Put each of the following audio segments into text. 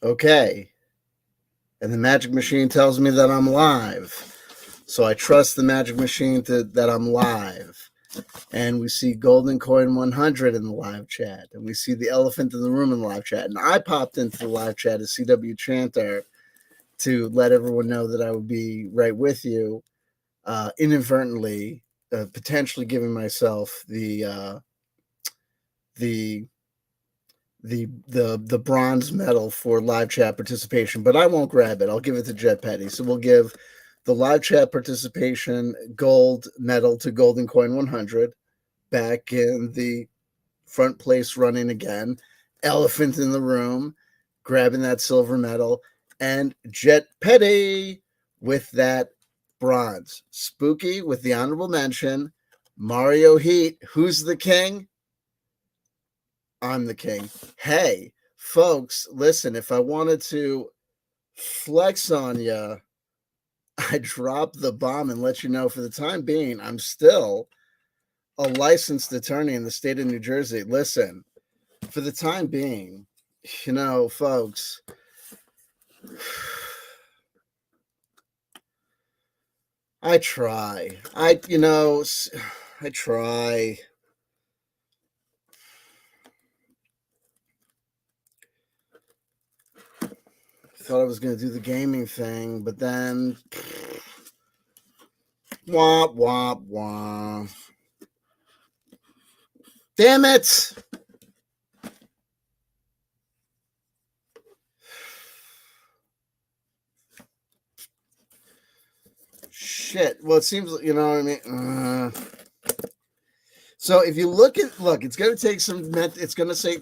Okay. And the magic machine tells me that I'm live. So I trust the magic machine that I'm live. And we see Golden Coin 100 in the live chat. And we see the elephant in the room in the live chat. And I popped into the live chat as CW Chanter to let everyone know that I would be right with you, inadvertently, potentially giving myself the bronze medal for live chat participation, but I won't grab it. I'll give it to Jet Petty. So we'll give the live chat participation gold medal to Golden Coin 100, back in the front place running again. Elephant in the room, grabbing that silver medal, and Jet Petty with that bronze. Spooky with the honorable mention. Mario Heat, who's the king? I'm the king. Hey, folks, listen, if I wanted to flex on you, I'd drop the bomb and let you know for the time being, I'm still a licensed attorney in the state of New Jersey. Listen, for the time being, folks, I try. I try. Thought I was going to do the gaming thing, but then wah, wah, wah. Damn it! Shit. Well, it seems, you know what I mean? So if you look, it's going to take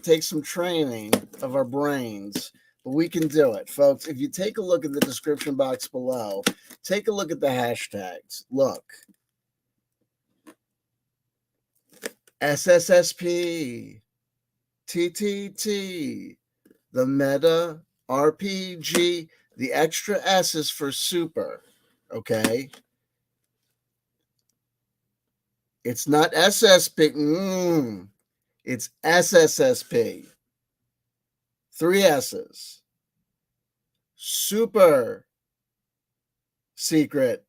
take some training of our brains, but we can do it, folks. If you take a look at the description box below, take a look at the hashtags. Look, SSSP, TTT, the meta RPG. The extra S is for super. Okay. It's not SSP. It's SSSP. 3 S's. Super secret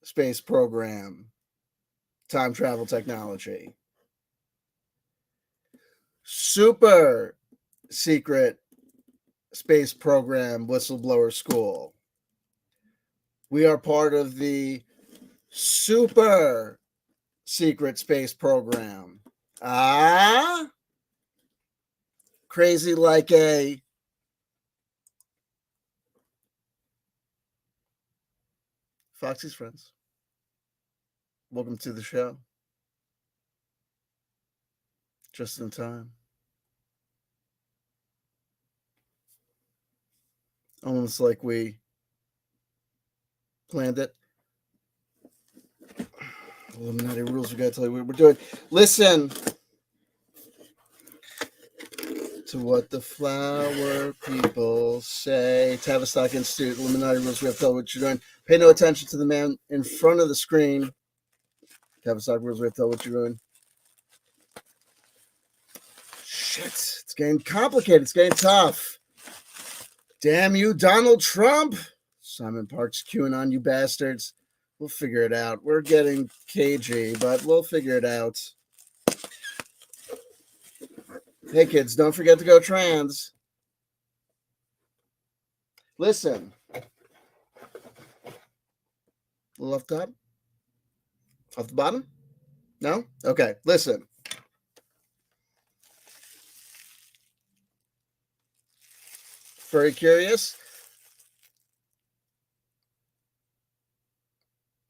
space program. Time travel technology. Super secret space program whistleblower school. We are part of the super secret space program. Crazy like a Foxy's friends. Welcome to the show. Just in time. Almost like we planned it. Illuminati rules, we gotta tell you what we're doing. Listen to what the flower people say. Tavistock Institute, Illuminati rules, we have to tell you what you're doing. Pay no attention to the man in front of the screen. Tavistock rules, we have to tell you what you're doing. Shit, it's getting complicated. It's getting tough. Damn you, Donald Trump. Simon Parks QAnon, you bastards. We'll figure it out. We're getting cagey, but we'll figure it out. Hey, kids, don't forget to go trans. Listen. A little off the top? Off the bottom? No? Okay, listen. Furry curious?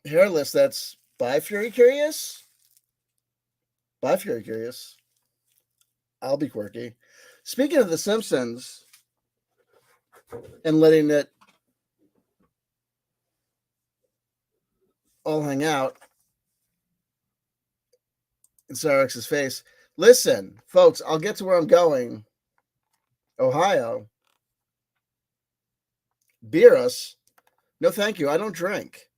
Hairless, that's Bi Fury curious? Bi Fury curious. I'll be quirky. Speaking of The Simpsons and letting it all hang out in Cyrax's face. Listen, folks, I'll get to where I'm going. Ohio. Beer us. No, thank you. I don't drink.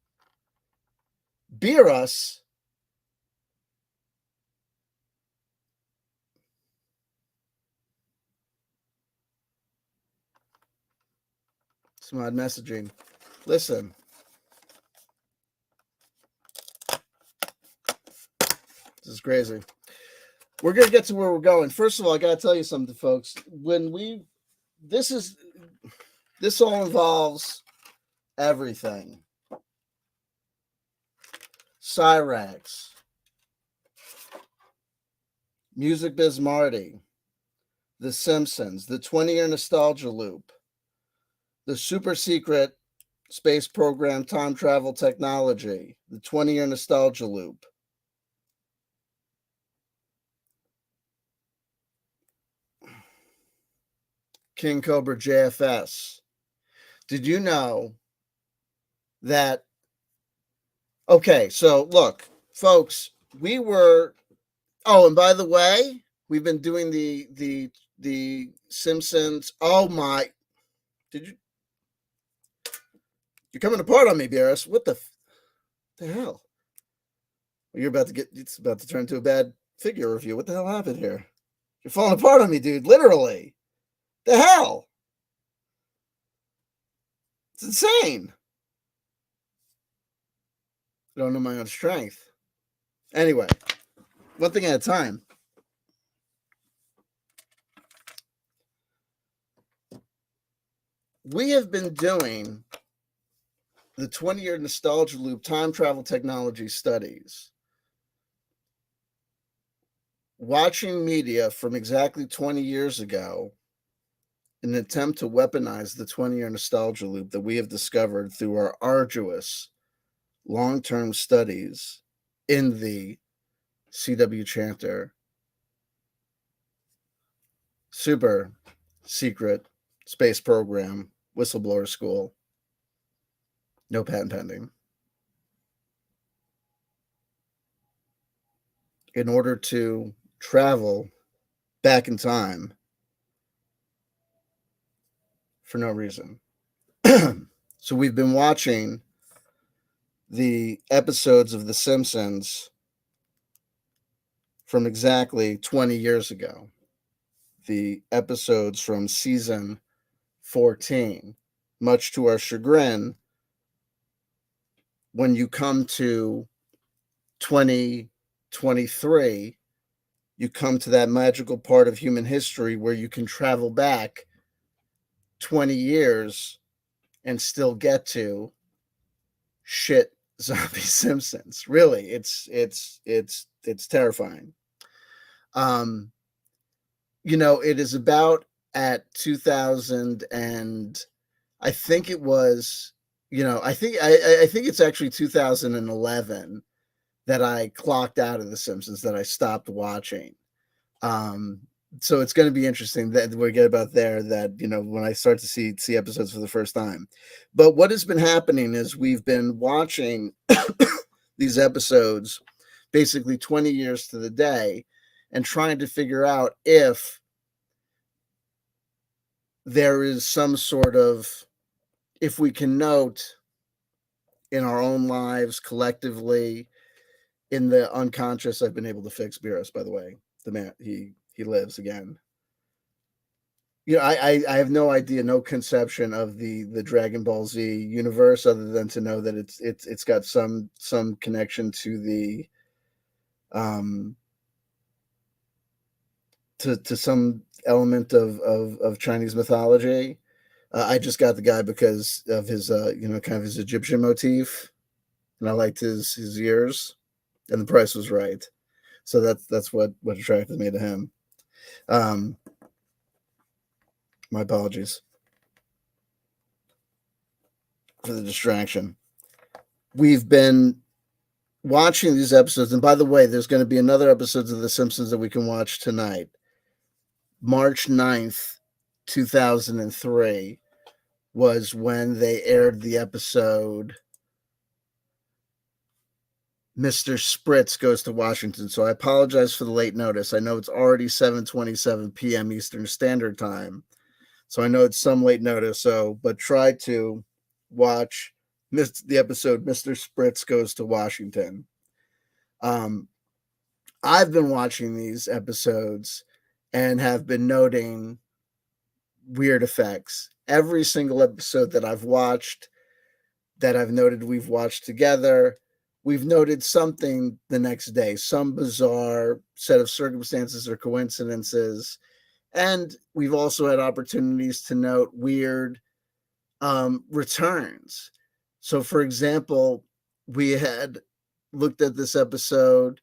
Beer us. Some odd messaging. Listen. This is crazy. We're going to get to where we're going. First of all, I got to tell you something, folks. This all involves everything. Cyrax, Music Biz Marty, The Simpsons, the 20-year nostalgia loop, the super secret space program time travel technology, the 20-year nostalgia loop, King Cobra JFS. Did you know that? Okay, so look, folks, we were. Oh, and by the way, we've been doing the Simpsons. Oh my! Did you? You're coming apart on me, Beerus. What the hell? You're about to get. It's about to turn into a bad figure review. What the hell happened here? You're falling apart on me, dude. Literally. The hell? It's insane. I don't know my own strength. Anyway, one thing at a time. We have been doing the 20-year nostalgia loop time travel technology studies, watching media from exactly 20 years ago in an attempt to weaponize the 20-year nostalgia loop that we have discovered through our arduous long-term studies in the CW Chanter super secret space program whistleblower school. No patent pending. In order to travel back in time for no reason. So we've been watching the episodes of The Simpsons from exactly 20 years ago. The episodes from season 14. Much to our chagrin, when you come to 2023, you come to that magical part of human history where you can travel back 20 years and still get to shit zombie Simpsons. Really, it's terrifying. It is about at 2000 and I think it was, I think it's actually 2011 that I clocked out of The Simpsons, that I stopped watching. So it's going to be interesting that we get about there, that, when I start to see episodes for the first time. But what has been happening is we've been watching these episodes basically 20 years to the day and trying to figure out if there is some sort of, if we can note in our own lives collectively, in the unconscious. I've been able to fix Beerus, by the way. The man, he lives again. I have no idea, no conception of the Dragon Ball Z universe, other than to know that it's got some connection to the to some element of Chinese mythology. I just got the guy because of his kind of his Egyptian motif, and I liked his ears, and the price was right. So that's what attracted me to him. My apologies for the distraction. We've been watching these episodes, and by the way, there's going to be another episode of The Simpsons that we can watch tonight. March 9th, 2003 was when they aired the episode Mr. Spritz Goes to Washington. So I apologize for the late notice. I know it's already 7:27 p.m. Eastern Standard Time. So I know it's some late notice, but try to watch the episode Mr. Spritz Goes to Washington. I've been watching these episodes and have been noting weird effects. every single episode that I've watched, that I've noted we've watched together, we've noted something the next day, some bizarre set of circumstances or coincidences. And we've also had opportunities to note weird returns. So, for example, we had looked at this episode.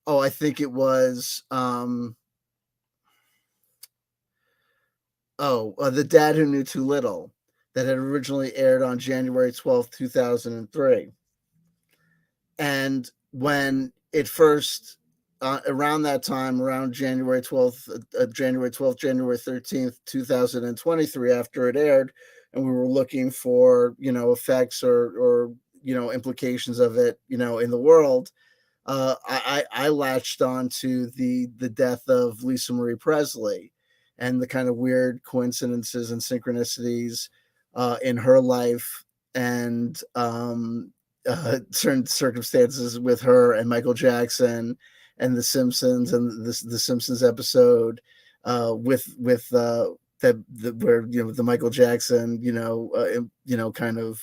Oh, I think it was The Dad Who Knew Too Little, that had originally aired on January 12th, 2003. And when it first, around that time, around January 13th, 2023, after it aired, and we were looking for, effects or implications of it, in the world, I latched on to the death of Lisa Marie Presley and the kind of weird coincidences and synchronicities in her life, and certain circumstances with her and Michael Jackson and The Simpsons, and the Simpsons episode with where the Michael Jackson kind of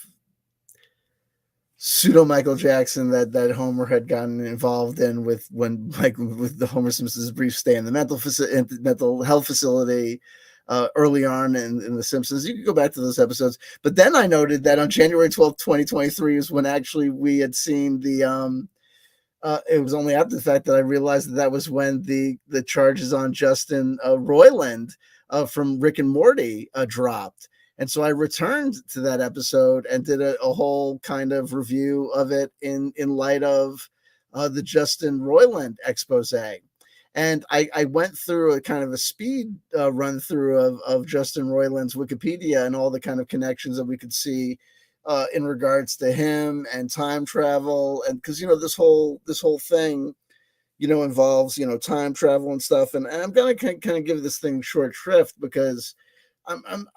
pseudo Michael Jackson that Homer had gotten involved in with the Homer Simpson's brief stay in the mental health facility early on in The Simpsons. You can go back to those episodes. But then I noted that on January 12th, 2023 is when actually we had seen the it was only after the fact that I realized that was when the charges on Justin Roiland from Rick and Morty dropped. And so I returned to that episode and did a whole kind of review of it in light of the Justin Roiland expose. And I went through a kind of a speed run through of Justin Roiland's Wikipedia and all the kind of connections that we could see in regards to him and time travel. And because, this whole thing, involves, time travel and stuff. And I'm going to kind of give this thing short shrift because I'm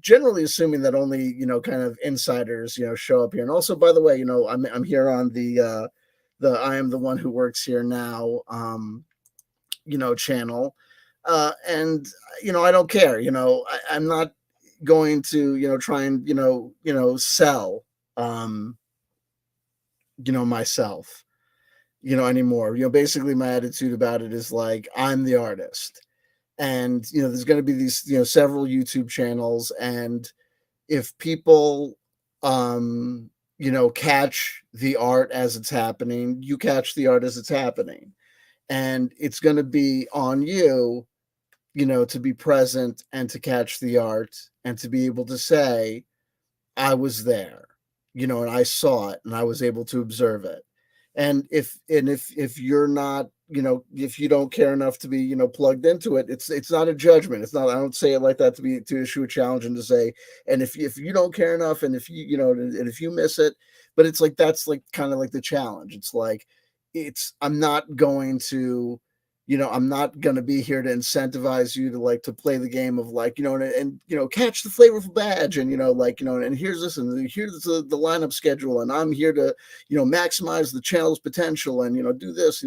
generally assuming that only, kind of insiders, show up here. And also, by the way, I'm here on the I Am the One Who Works Here Now, channel. And, I don't care, I'm not going to, try and, sell, myself, anymore. Basically my attitude about it is like, I'm the artist. And, there's going to be these, several YouTube channels. And if people, catch the art as it's happening, you catch the art as it's happening. And it's going to be on you, to be present and to catch the art and to be able to say, I was there, and I saw it and I was able to observe it. And if you're not, if you don't care enough to be, plugged into it, it's not a judgment. It's not, I don't say it like that to issue a challenge and to say, and if you don't care enough, and if and if you miss it, but it's like, that's like kind of like the challenge. It's like, I'm not going to, I'm not going to be here to incentivize you to play the game of and catch the flavorful badge, and, and here's this, and here's the lineup schedule. And I'm here to, maximize the channel's potential and, do this,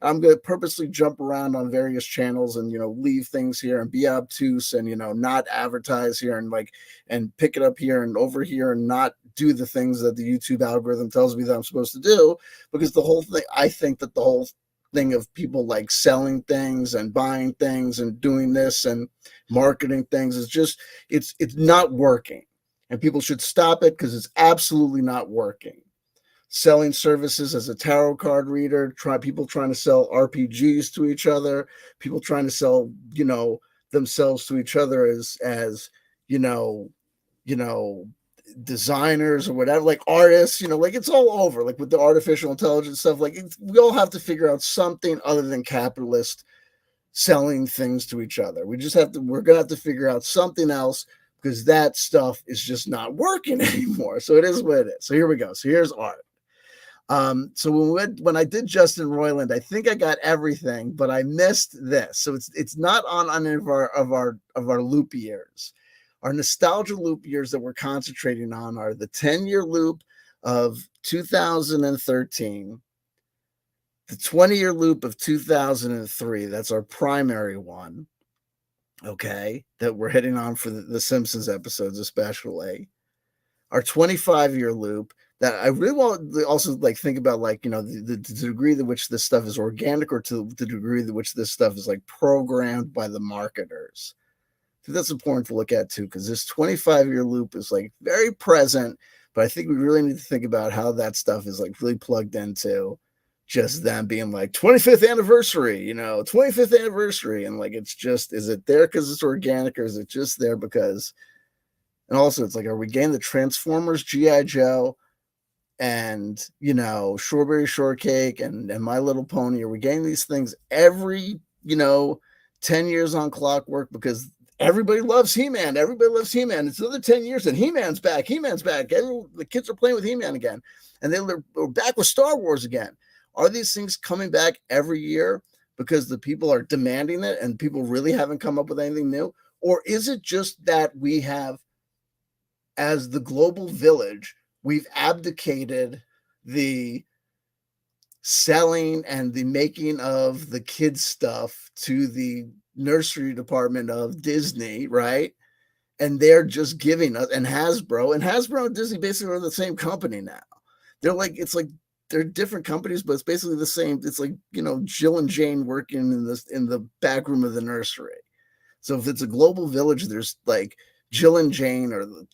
I'm going to purposely jump around on various channels and, leave things here and be obtuse and, not advertise here and pick it up here and over here and not do the things that the YouTube algorithm tells me that I'm supposed to do. Because the whole thing, I think that the whole thing of people selling things and buying things and doing this and marketing things is just, it's not working, and people should stop it because it's absolutely not working. Selling services as a tarot card reader, people trying to sell RPGs to each other, people trying to sell, themselves to each other as designers or whatever, artists, it's all over, with the artificial intelligence stuff. We all have to figure out something other than capitalist selling things to each other. We're gonna have to figure out something else, because that stuff is just not working anymore. So it is what it is. So here we go. So here's art. So when I did Justin Roiland, I think I got everything, but I missed this. So it's not on any of our loop years. Our nostalgia loop years that we're concentrating on are the 10-year loop of 2013, the 20-year loop of 2003. That's our primary one. okay, that we're hitting on for the Simpsons episodes, especially our 25-year loop that I really want to also like think about, like, you know, the degree to which this stuff is organic or to the degree to which this stuff is like programmed by the marketers. I think that's important to look at too, because this 25-year loop is like very present, but I think we really need to think about how that stuff is like really plugged into just them being like 25th anniversary, you know, 25th anniversary. And like, it's just, is it there because it's organic, or is it just there because, and also it's like, are we getting the Transformers, G.I. Joe, and, you know, Strawberry Shortcake and My Little Pony? Are we getting these things every, you know, 10 years on Clockwork because everybody loves He-Man? Everybody loves He-Man. It's another 10 years and He-Man's back. He-Man's back. The kids are playing with He-Man again. And they're back with Star Wars again. Are these things coming back every year because the people are demanding it and people really haven't come up with anything new? Or is it just that we have, as the global village, we've abdicated the selling and the making of the kids stuff to the nursery department of Disney, right? And they're just giving us, and Hasbro and Disney basically are the same company now. They're like, it's like they're different companies, but it's basically the same. It's like, you know, Jill and Jane working in the back room of the nursery. So if it's a global village, there's like Jill and Jane, or the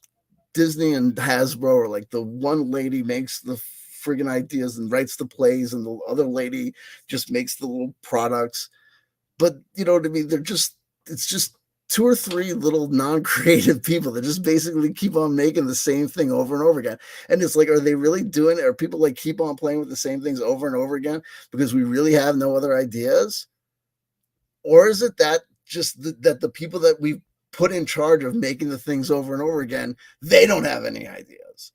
Disney and Hasbro, or like the one lady makes the friggin' ideas and writes the plays, and the other lady just makes the little products. But you know what I mean? It's just two or three little non-creative people that just basically keep on making the same thing over and over again. And it's like, are they really doing it? Are people like keep on playing with the same things over and over again because we really have no other ideas? Or is it that just that the people that we put in charge of making the things over and over again, they don't have any ideas?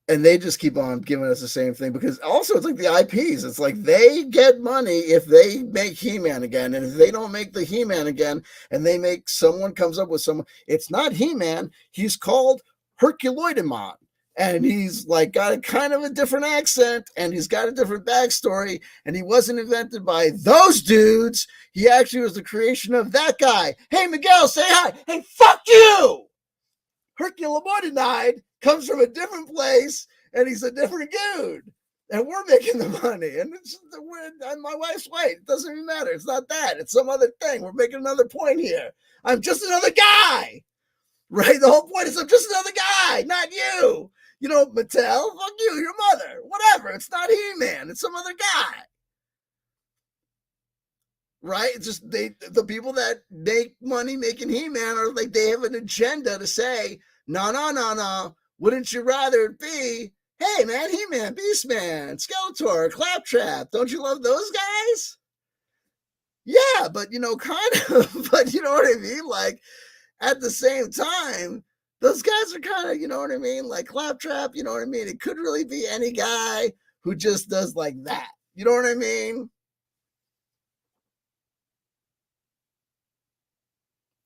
And they just keep on giving us the same thing, because also it's like the IPs. It's like they get money if they make He-Man again. And if they don't make the He-Man again, and they make, someone comes up with someone, it's not He-Man, he's called Herculoidemon. And he's like got a kind of a different accent, and he's got a different backstory, and he wasn't invented by those dudes. He actually was the creation of that guy. Hey, Miguel, say hi. Hey, fuck you! Herculoidemon comes from a different place, and he's a different dude, and we're making the money, and and my wife's white. It doesn't even matter. It's not that. It's some other thing. We're making another point here. I'm just another guy, right? The whole point is I'm just another guy, not you. You know, Mattel, fuck you, your mother, whatever. It's not He-Man. It's some other guy. Right? It's just the people that make money making He-Man are like, they have an agenda to say, no. Wouldn't you rather it be, hey man, He-Man, Beastman, Skeletor, Claptrap? Don't you love those guys? Yeah, but you know, kind of, but you know what I mean? Like, at the same time, those guys are kind of, you know what I mean? Like Claptrap, you know what I mean? It could really be any guy who just does like that. You know what I mean?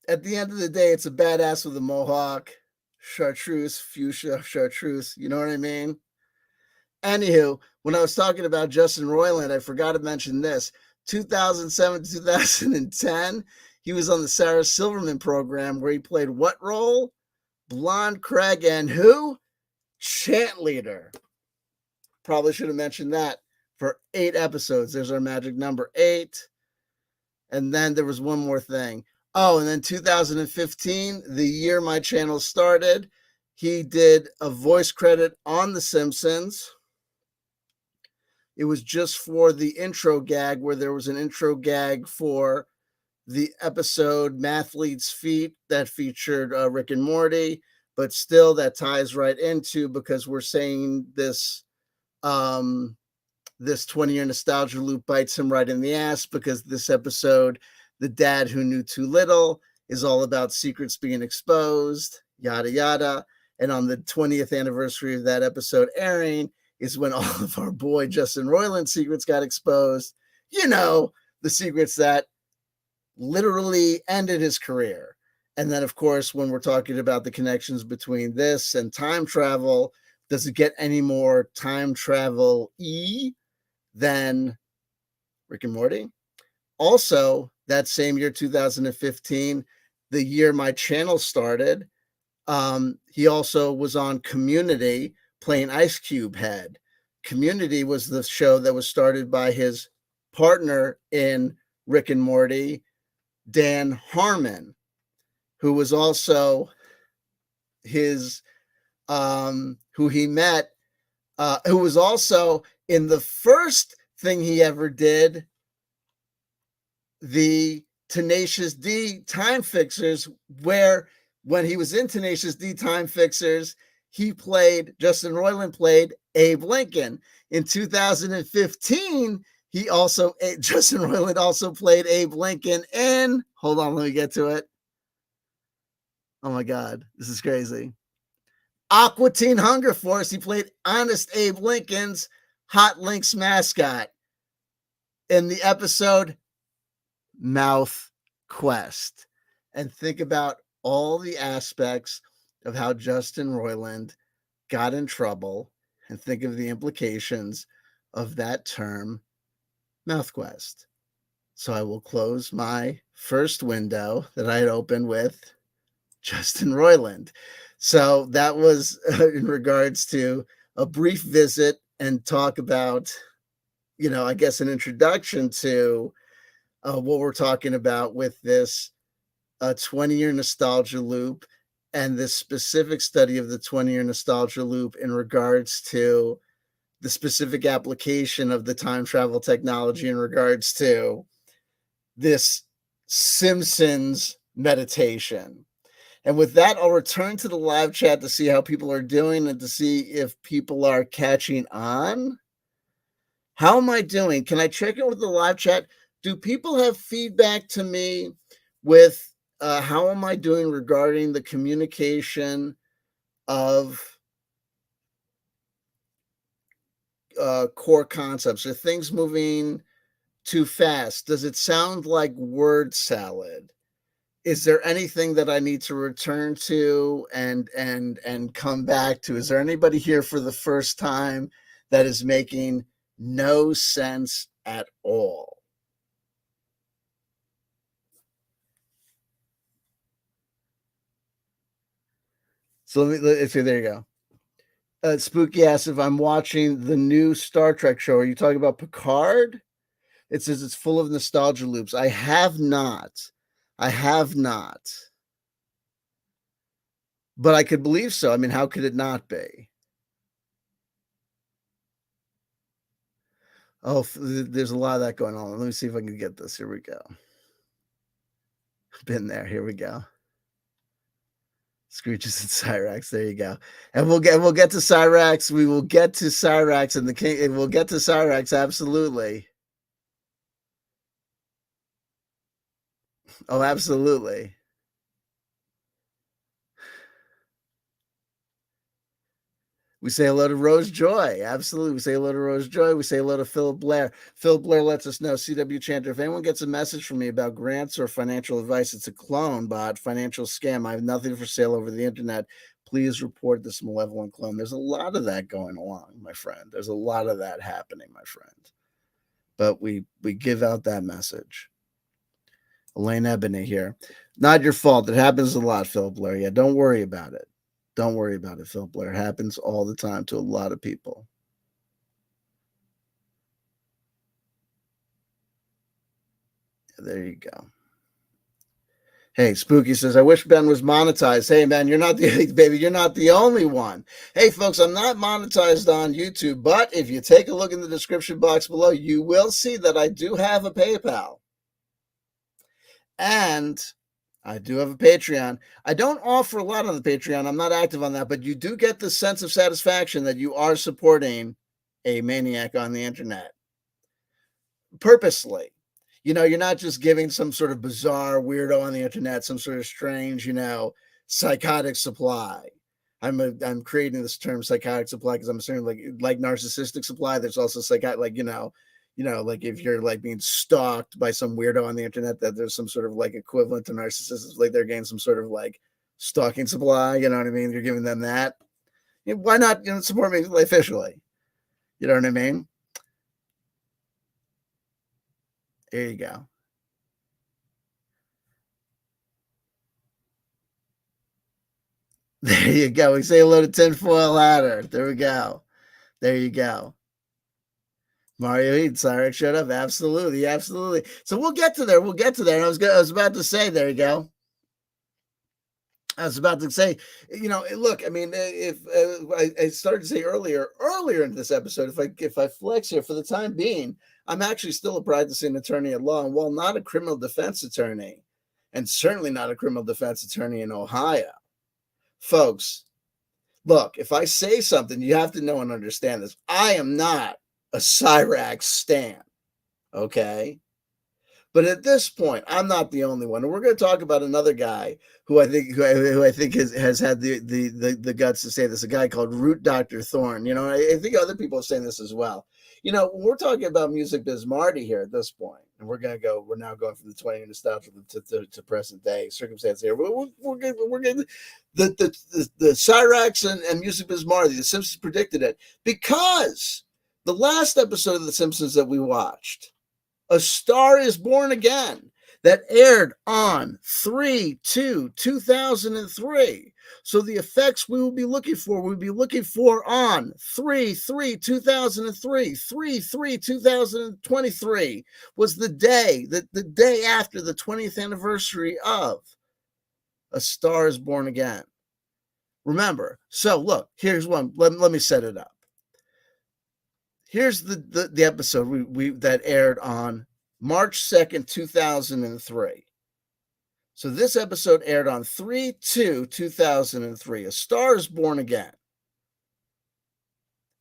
At the end of the day, it's a badass with a mohawk, chartreuse, fuchsia, chartreuse. You know what I mean? Anywho, when I was talking about Justin Roiland, I forgot to mention this. 2007 to 2010, he was on the Sarah Silverman program, where he played what role? Blonde Craig and who? Chant leader. Probably should have mentioned that. For 8 episodes. There's our magic number 8. And then there was one more thing. Oh, and then 2015, the year my channel started, he did a voice credit on The Simpsons. It was just for the intro gag, where there was an intro gag for the episode Mathlete's Feet that featured Rick and Morty, but still that ties right into, because we're saying this this 20-year nostalgia loop bites him right in the ass, because this episode, The Dad Who Knew Too Little, is all about secrets being exposed, yada yada. And on the 20th anniversary of that episode airing is when all of our boy Justin Roiland's secrets got exposed. You know, the secrets that literally ended his career. And then, of course, when we're talking about the connections between this and time travel, does it get any more time travel-y than Rick and Morty? Also, that same year, 2015, the year my channel started, he also was on Community playing Ice Cube Head. Community was the show that was started by his partner in Rick and Morty, Dan Harmon, who was also his, who he met, who was also in the first thing he ever did, the Tenacious D Time Fixers, where when he was in Tenacious D Time Fixers, Justin Roiland played Abe Lincoln. In 2015, Justin Roiland also played Abe Lincoln in, hold on, let me get to it. Oh my God, this is crazy. Aqua Teen Hunger Force. He played Honest Abe Lincoln's Hot Links mascot in the episode Mouth Quest. And think about all the aspects of how Justin Roiland got in trouble, and think of the implications of that term, Mouth Quest. So I will close my first window that I had opened with Justin Roiland. So that was in regards to a brief visit and talk about, I guess an introduction to what we're talking about with this 20-year nostalgia loop, and this specific study of the 20-year nostalgia loop in regards to the specific application of the time travel technology in regards to this Simpsons meditation. And with that, I'll return to the live chat to see how people are doing and to see if people are catching on. How am I doing? Can I check in with the live chat? Do people have feedback to me with how am I doing regarding the communication of core concepts? Are things moving too fast? Does it sound like word salad? Is there anything that I need to return to and come back to? Is there anybody here for the first time that is making no sense at all? So let's see, there you go. Spooky asks if I'm watching the new Star Trek show. Are you talking about Picard? It says it's full of nostalgia loops. I have not. But I could believe so. I mean, how could it not be? Oh, there's a lot of that going on. Let me see if I can get this. Here we go. Been there. Here we go. Screeches and Cyrax. There you go. And we'll get to Cyrax. We will get to Cyrax and the king. And we'll get to Cyrax. Absolutely. Oh, absolutely. We say hello to Rose Joy. Absolutely. We say hello to Rose Joy. We say hello to Philip Blair. Philip Blair lets us know, CW Chanter, if anyone gets a message from me about grants or financial advice, it's a clone bot, financial scam. I have nothing for sale over the internet. Please report this malevolent clone. There's a lot of that going along, my friend. There's a lot of that happening, my friend. But we give out that message. Elaine Ebony here. Not your fault. It happens a lot, Philip Blair. Yeah, don't worry about it. Don't worry about it, Phil Blair. It happens all the time to a lot of people. There you go. Hey, Spooky says, I wish Ben was monetized. Hey, man, you're not the only one. Hey, folks, I'm not monetized on YouTube, but if you take a look in the description box below, you will see that I do have a PayPal. And I do have a Patreon. I don't offer a lot on the Patreon. I'm not active on that, but you do get the sense of satisfaction that you are supporting a maniac on the internet purposely. You're not just giving some sort of bizarre weirdo on the internet, some sort of strange, psychotic supply. I'm creating this term psychotic supply because I'm assuming like narcissistic supply. There's also psychotic, like if you're like being stalked by some weirdo on the internet, that there's some sort of like equivalent to narcissists, like they're getting some sort of like stalking supply. You know what I mean? You're giving them that. Why not support me officially? You know what I mean? There you go. There you go. We say hello to Tinfoil Ladder. There we go. There you go. Mario Heat, Cyrax showed up. Absolutely, absolutely. So we'll get to there. We'll get to there. And I was about to say, there you go. I was about to say, look. I mean, if I started to say earlier in this episode, if I flex here for the time being, I'm actually still a practicing attorney at law, and while not a criminal defense attorney, and certainly not a criminal defense attorney in Ohio, folks. Look, if I say something, you have to know and understand this. I am not a Cyrax stan, okay? But at this point, I'm not the only one. And we're going to talk about another guy who I think has had the guts to say this, a guy called Root Dr. Thorne. I think other people are saying this as well. When we're talking about Music Biz Marty here at this point, and we're now going from the 20-year nostalgia to present day circumstance here. We're getting the Cyrax and Music Biz Marty. The Simpsons predicted it because the last episode of The Simpsons that we watched, A Star is Born Again, that aired on 3/2/2003. So the effects we will be looking for, we'll be looking for on 3/3/2003, 3/3/2023 was the day after the 20th anniversary of A Star is Born Again. Remember, so look, here's one. Let me set it up. Here's the episode that aired on March 2nd, 2003. So this episode aired on 3/2/2003. A Star is Born Again.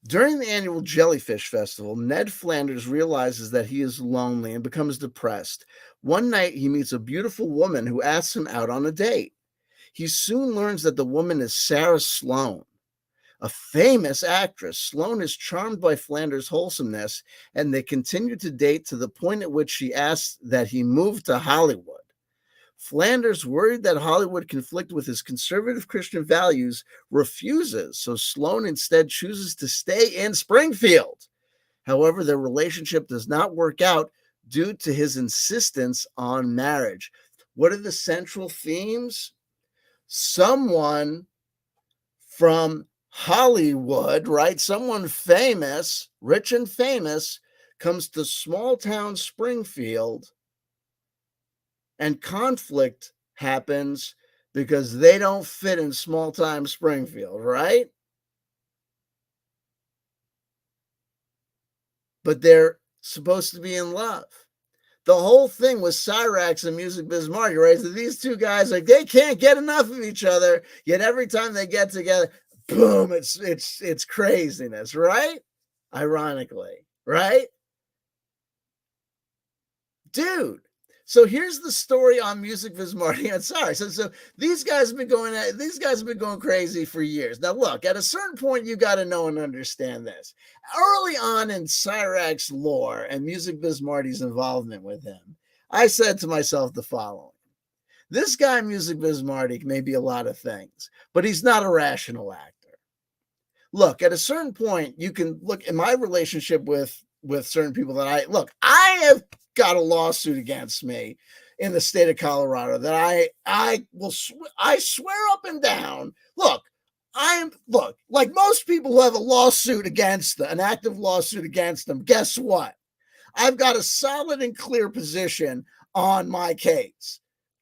During the annual Jellyfish Festival, Ned Flanders realizes that he is lonely and becomes depressed. One night, he meets a beautiful woman who asks him out on a date. He soon learns that the woman is Sarah Sloane, a famous actress. Sloane is charmed by Flanders' wholesomeness, and they continue to date to the point at which she asks that he move to Hollywood. Flanders, worried that Hollywood conflict with his conservative Christian values, refuses, so Sloane instead chooses to stay in Springfield. However, their relationship does not work out due to his insistence on marriage. What are the central themes? Someone from Hollywood, right? Someone famous, rich and famous, comes to small town Springfield, and conflict happens because they don't fit in small time Springfield, right? But they're supposed to be in love. The whole thing with Cyrax and Music Biz Marty, right? So these two guys, like, they can't get enough of each other, yet every time they get together, boom, it's craziness, right? Ironically, right? Dude. So here's the story on Music Biz Marty. I'm sorry. So these guys have been going crazy for years. Now look, at a certain point, you got to know and understand this. Early on in Cyrax lore and Music Biz Marty's involvement with him, I said to myself the following: this guy, Music Biz Marty, may be a lot of things, but he's not a rational actor. Look, at a certain point, you can look in my relationship with certain people that I have got a lawsuit against me in the state of Colorado that I swear up and down. Look, like most people who have a lawsuit against them, an active lawsuit against them. Guess what? I've got a solid and clear position on my case.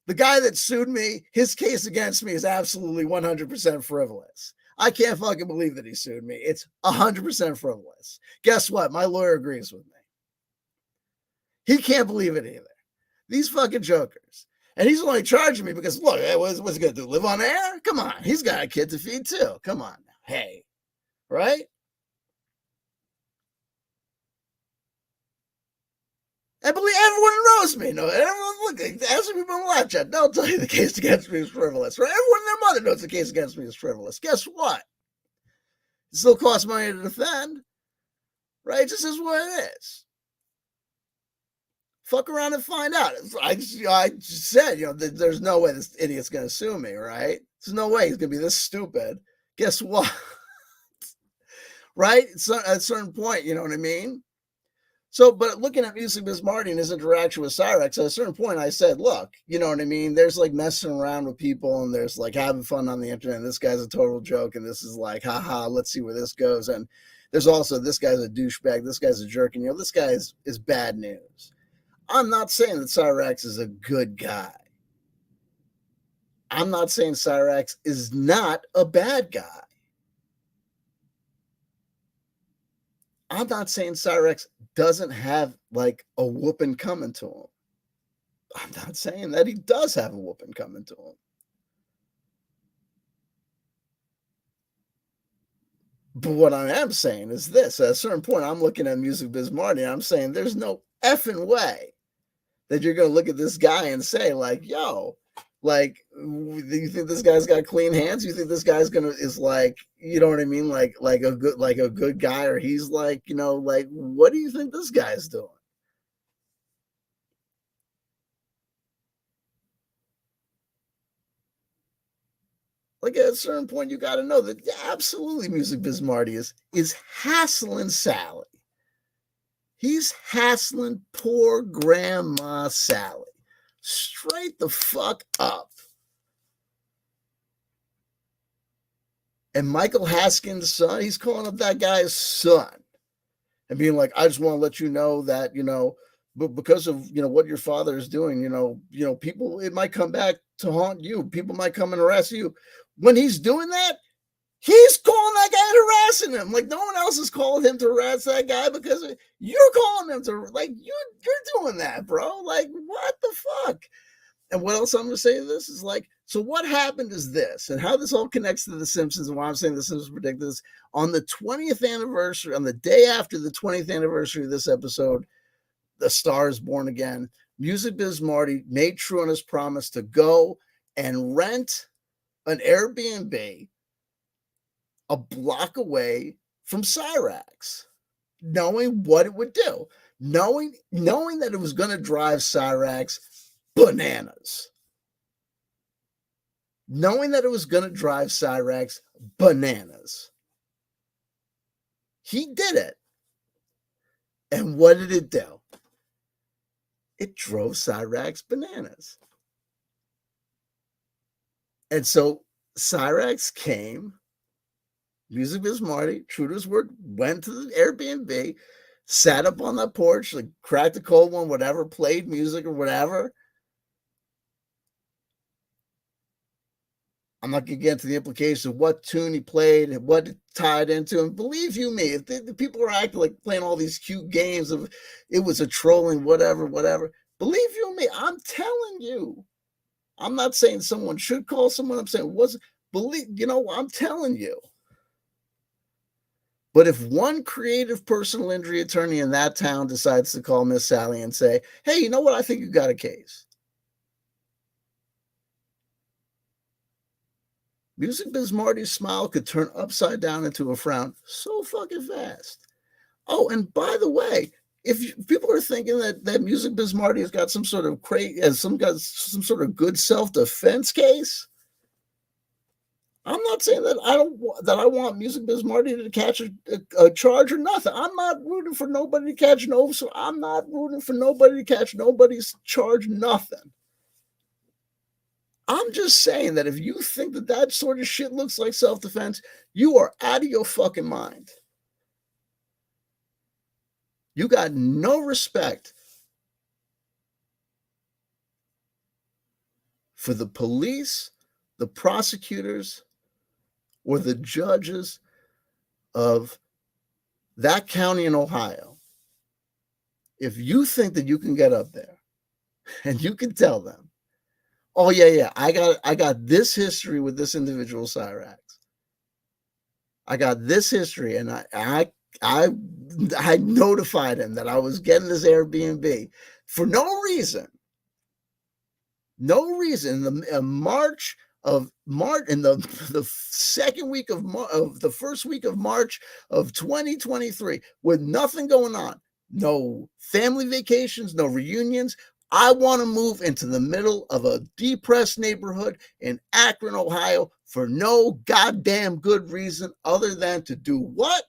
The guy that sued me, his case against me is absolutely 100% frivolous. I can't fucking believe that he sued me. It's 100% frivolous. Guess what? My lawyer agrees with me. He can't believe it either. These fucking jokers. And he's only charging me because, look, what's he going to do? Live on air? Come on. He's got a kid to feed too. Come on now. Hey. Right? I believe everyone knows me. No, everyone, look, ask people in the live chat. They'll tell you the case against me is frivolous. Right? Everyone and their mother knows the case against me is frivolous. Guess what? It still costs money to defend. Right? It just is what it is. Fuck around and find out. I just said, there's no way this idiot's going to sue me, right? There's no way he's going to be this stupid. Guess what? Right? At a certain point, you know what I mean? So, but looking at Music Biz Marty and his interaction with Cyrax, at a certain point, I said, look, you know what I mean? There's like messing around with people and there's like having fun on the internet. This guy's a total joke. And this is like, haha, let's see where this goes. And there's also, this guy's a douchebag. This guy's a jerk. And, you know, this guy is bad news. I'm not saying that Cyrax is a good guy. I'm not saying Cyrax is not a bad guy. I'm not saying Cyrax doesn't have like a whooping coming to him. I'm not saying that he does have a whooping coming to him. But what I am saying is this. At a certain point, I'm looking at Music Biz Marty and I'm saying there's no effing way that you're going to look at this guy and say like, yo, like, do you think this guy's got clean hands? You think this guy's is like, you know what I mean? Like a good guy, or he's like, you know, like, what do you think this guy's doing? Like at a certain point, you got to know that absolutely Music Biz Marty is hassling Sally. He's hassling poor Grandma Sally straight the fuck up. And Michael Haskins' son, he's calling up that guy's son and being like, I just want to let you know that, you know, but because of, you know, what your father is doing, you know, people, it might come back to haunt you. People might come and harass you. When he's doing that, he's calling that guy and harassing him. Like, no one else is calling him to harass that guy because you're calling him to, like, you're doing that, bro. Like, what the fuck? And what else I'm going to say to this is like, so what happened is this, and how this all connects to The Simpsons and why I'm saying The Simpsons predict this. On the 20th anniversary, on the day after the 20th anniversary of this episode, The Star is Born Again, Music Biz Marty made true on his promise to go and rent an Airbnb a block away from Cyrax, knowing what it would do, knowing that it was going to drive Cyrax bananas. Knowing that it was going to drive Cyrax bananas. He did it. And what did it do? It drove Cyrax bananas. And so Cyrax came, Music Biz Marty, true to his word, went to the Airbnb, sat up on that porch, like cracked a cold one, whatever, played music or whatever. I'm not going to get into the implications of what tune he played and what it tied into. And believe you me, if the people are acting like playing all these cute games of it was a trolling, whatever, believe you me, I'm telling you. I'm not saying someone should call someone. I'm saying I'm telling you. But if one creative personal injury attorney in that town decides to call Miss Sally and say, hey, you know what? I think you got a case. Music Biz Marty's smile could turn upside down into a frown so fucking fast. Oh, and by the way, if people are thinking that Music Biz Marty has got some sort of some sort of good self-defense case, I'm not saying that I want Music Biz Marty to catch a charge or nothing. I'm not rooting for nobody to catch so I'm not rooting for nobody to catch nobody's charge, nothing. I'm just saying that if you think that sort of shit looks like self-defense, you are out of your fucking mind. You got no respect for the police, the prosecutors, or the judges of that county in Ohio. If you think that you can get up there and you can tell them, oh yeah, I got this history with this individual Cyrax. I got this history, and I notified him that I was getting this Airbnb for no reason. No reason. In the second week of the first week of March of 2023, with nothing going on, no family vacations, no reunions. I want to move into the middle of a depressed neighborhood in Akron, Ohio, for no goddamn good reason other than to do what?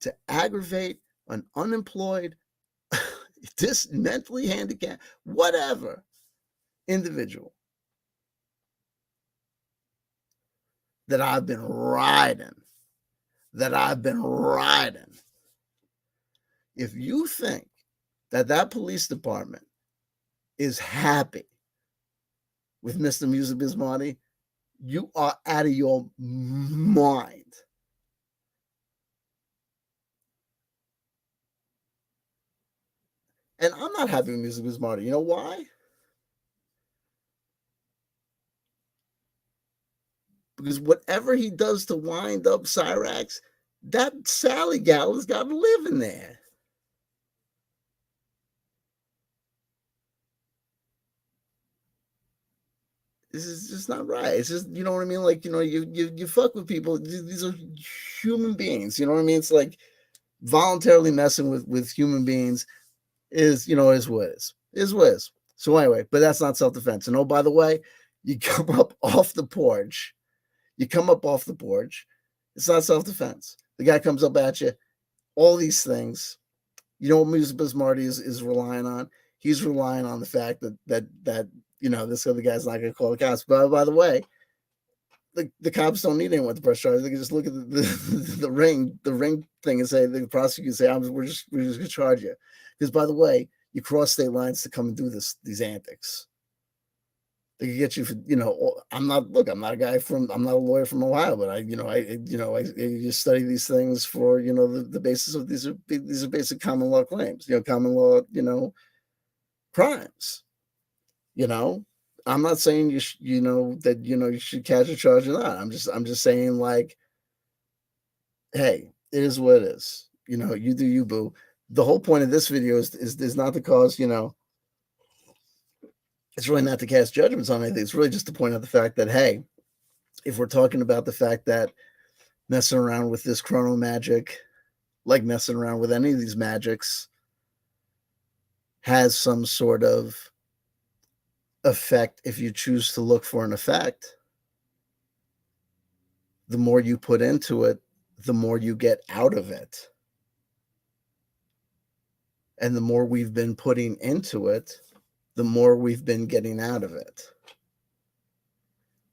To aggravate an unemployed, mentally handicapped, whatever individual that I've been riding, if you think that police department is happy with Mr. Music Biz Marty, you are out of your mind. And I'm not happy with Music Biz Marty. You know why? Because whatever he does to wind up Cyrax, that Sally gal has got to live in there. This is just not right. It's just, you know what I mean? Like, you fuck with people. These are human beings. You know what I mean? It's like voluntarily messing with human beings is what it is. Is what it is. So anyway, but that's not self-defense. And oh, by the way, you come up off the porch. It's not self-defense. The guy comes up at you. All these things. You know what Music Biz Marty is relying on? He's relying on the fact that this other guy's not going to call the cops. But by the way, the cops don't need anyone to press charges. They can just look at the ring thing and say, the prosecutor say, we're just going to charge you. Because by the way, you cross state lines to come and do these antics. They can get you for, I'm not a lawyer from Ohio, but I just study these things for, the basis of these are basic common law claims, common law, crimes. I'm not saying you should catch a charge or not. I'm just saying, like, hey, it is what it is. You do you, boo. The whole point of this video is not to cause, it's really not to cast judgments on anything. It's really just to point out the fact that, hey, if we're talking about the fact that messing around with this chrono magic, like messing around with any of these magics, has some sort of effect, if you choose to look for an effect, the more you put into it, the more you get out of it. And the more we've been putting into it, the more we've been getting out of it.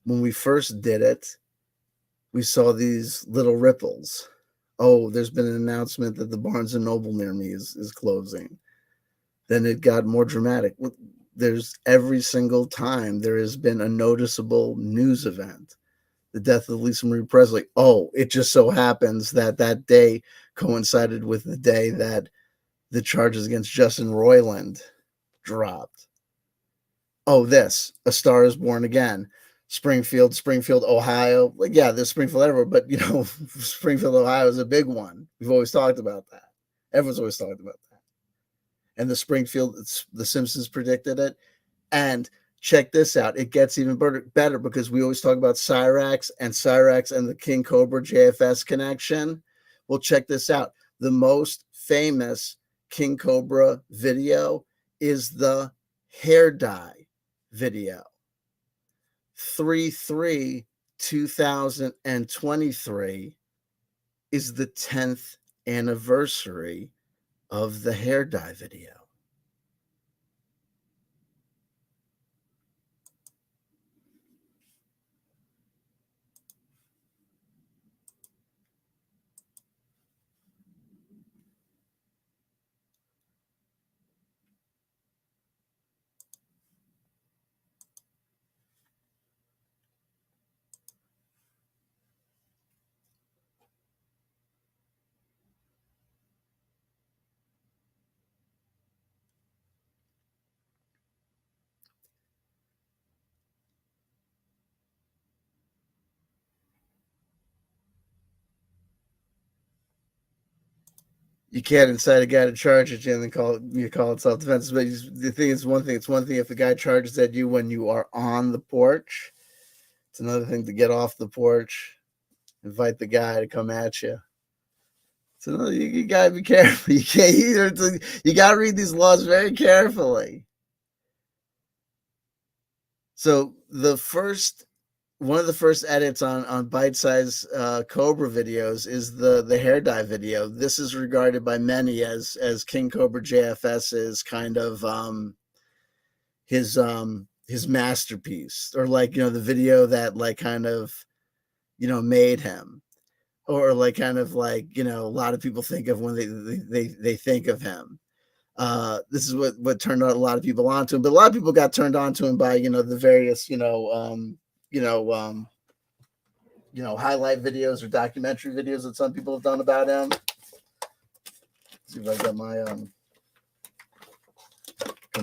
When we first did it, we saw these little ripples. Oh, there's been an announcement that the Barnes & Noble near me is closing. Then it got more dramatic. There's every single time there has been a noticeable news event. The death of Lisa Marie Presley. Oh, it just so happens that that day coincided with the day that the charges against Justin Roiland dropped. Oh, A Star is Born Again. Springfield, Ohio. Like, yeah, there's Springfield everywhere, but, Springfield, Ohio is a big one. We've always talked about that. Everyone's always talked about that. And the Springfield, the Simpsons predicted it. And check this out. It gets even better because we always talk about Cyrax and the King Cobra JFS connection. Well, check this out. The most famous King Cobra video is the hair dye video. 3/3/2023 is the 10th anniversary of the hair dye video. You can't incite a guy to charge at you and then call it self-defense. But the thing is, it's one thing if the guy charges at you when you are on the porch. It's another thing to get off the porch, invite the guy to come at you. So you gotta be careful. You can't you gotta read these laws very carefully. So the first one of the first edits on bite size Cobra videos is the hair dye video. This is regarded by many as King Cobra JFS's kind of his masterpiece, or like, you know, the video that like kind of, you know, made him, or like kind of like, you know, a lot of people think of when they think of him. This is what turned a lot of people onto him, but a lot of people got turned on to him by, you know, the various, highlight videos or documentary videos that some people have done about him. Let's see if I got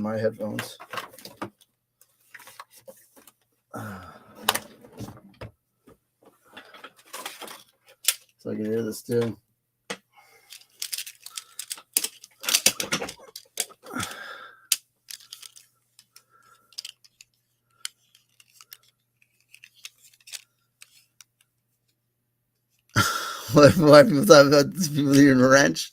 my headphones. So I can hear this too. What people thought about these people here in a wrench?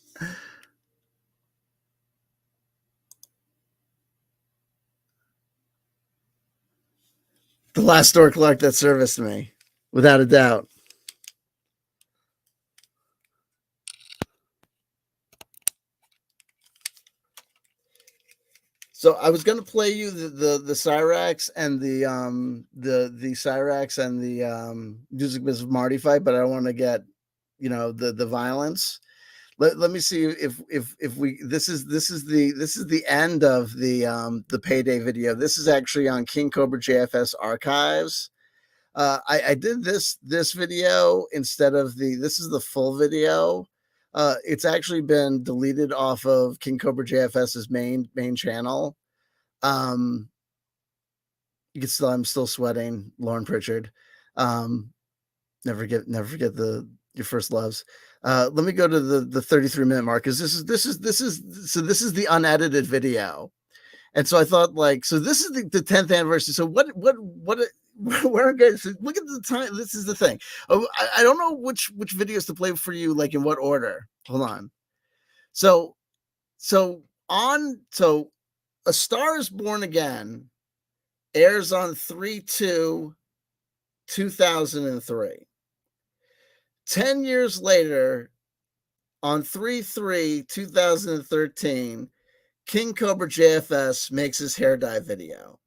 The last store clerk that serviced me, without a doubt. So I was going to play you the Cyrax and the Cyrax and the Music Biz Marty fight, but I don't want to get, you know, the violence. Let me see if we this is the end of the payday video. This is actually on King Cobra JFS archives. I did this video instead of this is the full video. It's actually been deleted off of King Cobra JFS's main channel. You can still, I'm still sweating, Lauren Pritchard. Never forget your first loves. Let me go to the 33-minute mark, because this is the unedited video. And so I thought, like, so this is the 10th anniversary. So what where guys, look at the time. This is the thing. Oh, I don't know which videos to play for you, like in what order. Hold on. So A Star Is Born Again airs on 3/2/2003. 10 years later, on 3/3/2013, King Cobra JFS makes his hair dye video.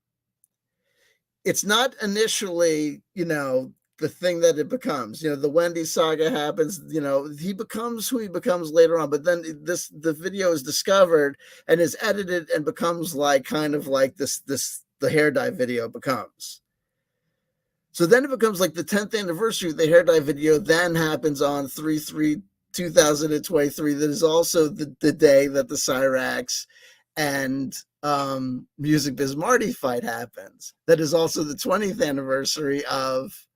It's not initially, you know, the thing that it becomes. You know, the Wendy saga happens, you know, he becomes who he becomes later on, but then the video is discovered and is edited and becomes like kind of like the hair dye video becomes. So then it becomes like the 10th anniversary of the hair dye video then happens on 3/3/2023. That is also the day that the Cyrax and Music Biz Marty fight happens. That is also the 20th anniversary of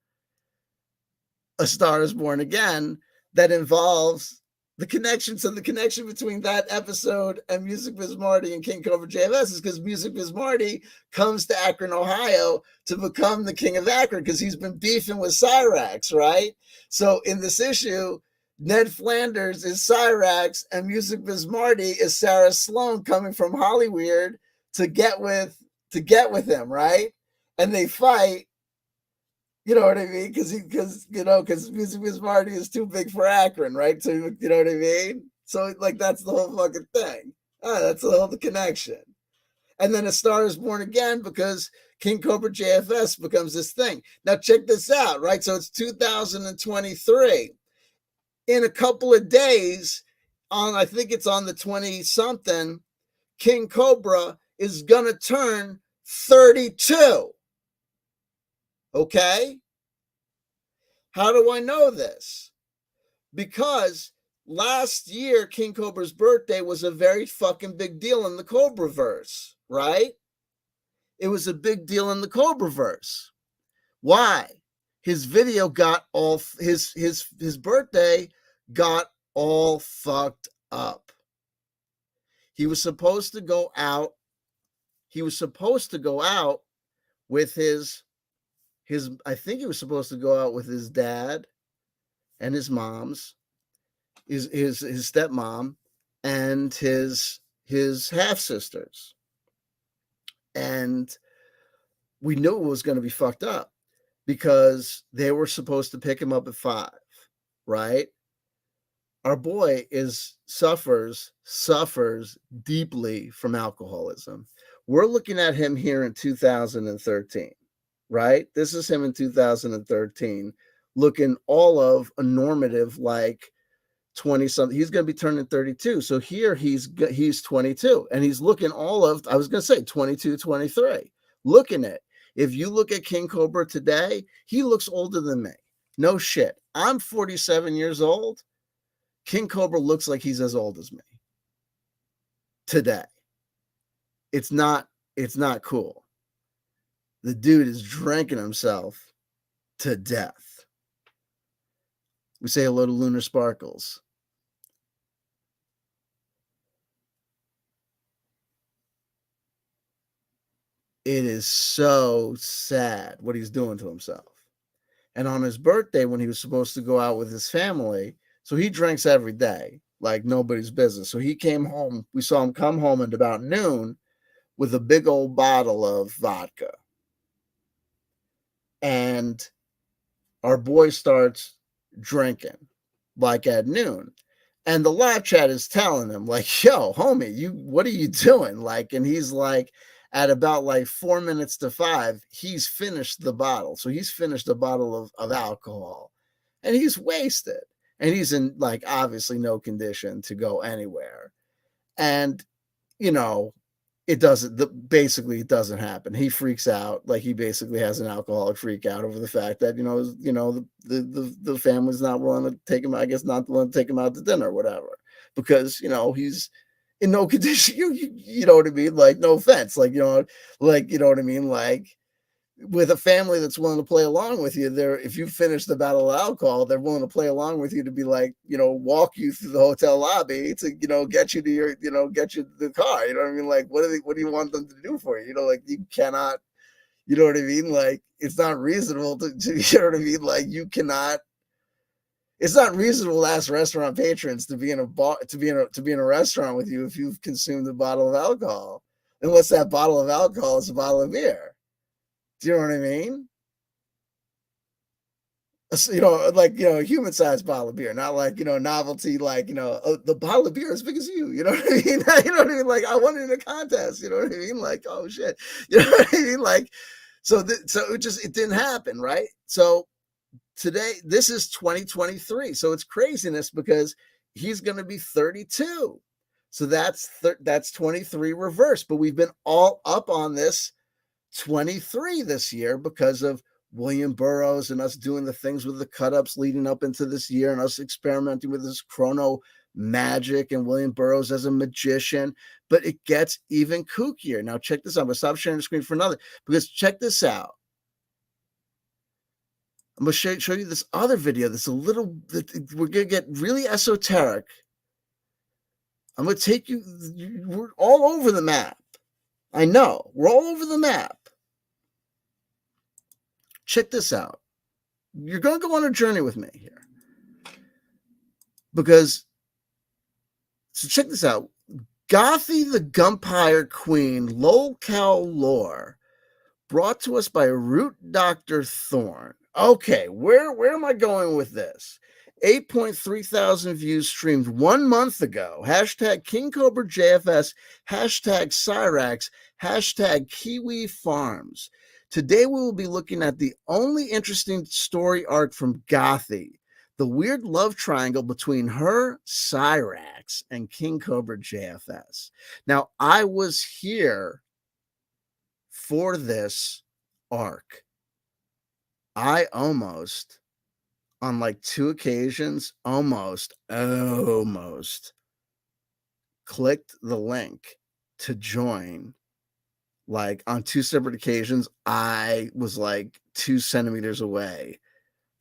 A Star Is Born Again. That involves the connection. So the connection between that episode and Music Biz Marty and King Cobra JFS is because Music Biz Marty comes to Akron, Ohio to become the king of Akron, because he's been beefing with Cyrax, right? So in this issue, Ned Flanders is Cyrax and Music Biz Marty is Sarah Sloan coming from Hollyweird to get with him, right? And they fight. You know what I mean? Because Music Biz Marty is too big for Akron, right? So you know what I mean? So like that's the whole fucking thing. That's the whole connection. And then A Star Is Born Again because King Cobra JFS becomes this thing. Now check this out, right? So it's 2023. In a couple of days, I think it's on the 20-something, King Cobra is going to turn 32. Okay? How do I know this? Because last year, King Cobra's birthday was a very fucking big deal in the Cobraverse, right? It was a big deal in the Cobraverse. Why? His video got all, his birthday got all fucked up. He was supposed to go out. With his I think he was supposed to go out with his dad and his mom's, his stepmom and his half sisters. And we knew it was going to be fucked up. because they were supposed to pick him up at 5, right? Our boy suffers deeply from alcoholism. We're looking at him here in 2013, right? This is him in 2013, looking all of a normative like 20 something. He's going to be turning 32. So here he's 22 and he's looking all of, I was going to say 22, 23. Looking at, if you look at King Cobra today, he looks older than me. No shit. I'm 47 years old. King Cobra looks like he's as old as me today. It's not cool. The dude is drinking himself to death. We say hello to Lunar Sparkles. It is so sad what he's doing to himself. And on his birthday, when he was supposed to go out with his family, so he drinks every day, like nobody's business. So he came home. We saw him come home at about noon with a big old bottle of vodka. And our boy starts drinking like at noon. And the live chat is telling him, like, yo, homie, what are you doing? Like, and he's like, at about like 4 minutes to 5, he's finished the bottle. So he's finished a bottle of alcohol and he's wasted. And he's in like obviously no condition to go anywhere. And, you know, it doesn't happen. He freaks out. Like he basically has an alcoholic freak out over the fact that, the family's not willing to take him, I guess not willing to take him out to dinner or whatever, because, he's in no condition. You know what I mean? Like, no offense. Like, you know what I mean? Like, with a family that's willing to play along with you, if you finish the battle of alcohol, they're willing to play along with you to be like, walk you through the hotel lobby to, get you to your, get you to the car. You know what I mean? Like, what do you want them to do for you? Like, you cannot, you know what I mean? Like, it's not reasonable to you know what I mean? Like, you cannot. It's not reasonable to ask restaurant patrons to be in a bar, to be in a restaurant with you if you've consumed a bottle of alcohol, unless that bottle of alcohol is a bottle of beer. Do you know what I mean? A human-sized bottle of beer, not like, novelty, like, the bottle of beer as big as you. You know what I mean? You know what I mean? Like, I won in a contest. You know what I mean? Like, oh shit. You know what I mean? Like, so it didn't happen, right? So today, this is 2023. So it's craziness because he's going to be 32. So that's 23 reverse. But we've been all up on this 23 this year because of William Burroughs and us doing the things with the cut-ups leading up into this year and us experimenting with this chrono magic and William Burroughs as a magician. But it gets even kookier. Now check this out. I'm going to stop sharing the screen for another, because check this out. I'm going to show you this other video that's we're going to get really esoteric. I'm going to take you, we're all over the map. I know, we're all over the map. Check this out. You're going to go on a journey with me here. So check this out. Gothy the Gumpire Queen, lolcow lore, brought to us by Root Dr. Thorne. Okay, where am I going with this? 8.3 thousand views streamed 1 month ago. Hashtag King Cobra JFS. Hashtag Cyrax. Hashtag Kiwi Farms. Today we will be looking at the only interesting story arc from Gothy, the weird love triangle between her, Cyrax, and King Cobra JFS. Now, I was here for this arc. I almost, on like 2 occasions, almost clicked the link to join. Like on 2 separate occasions, I was like 2 centimeters away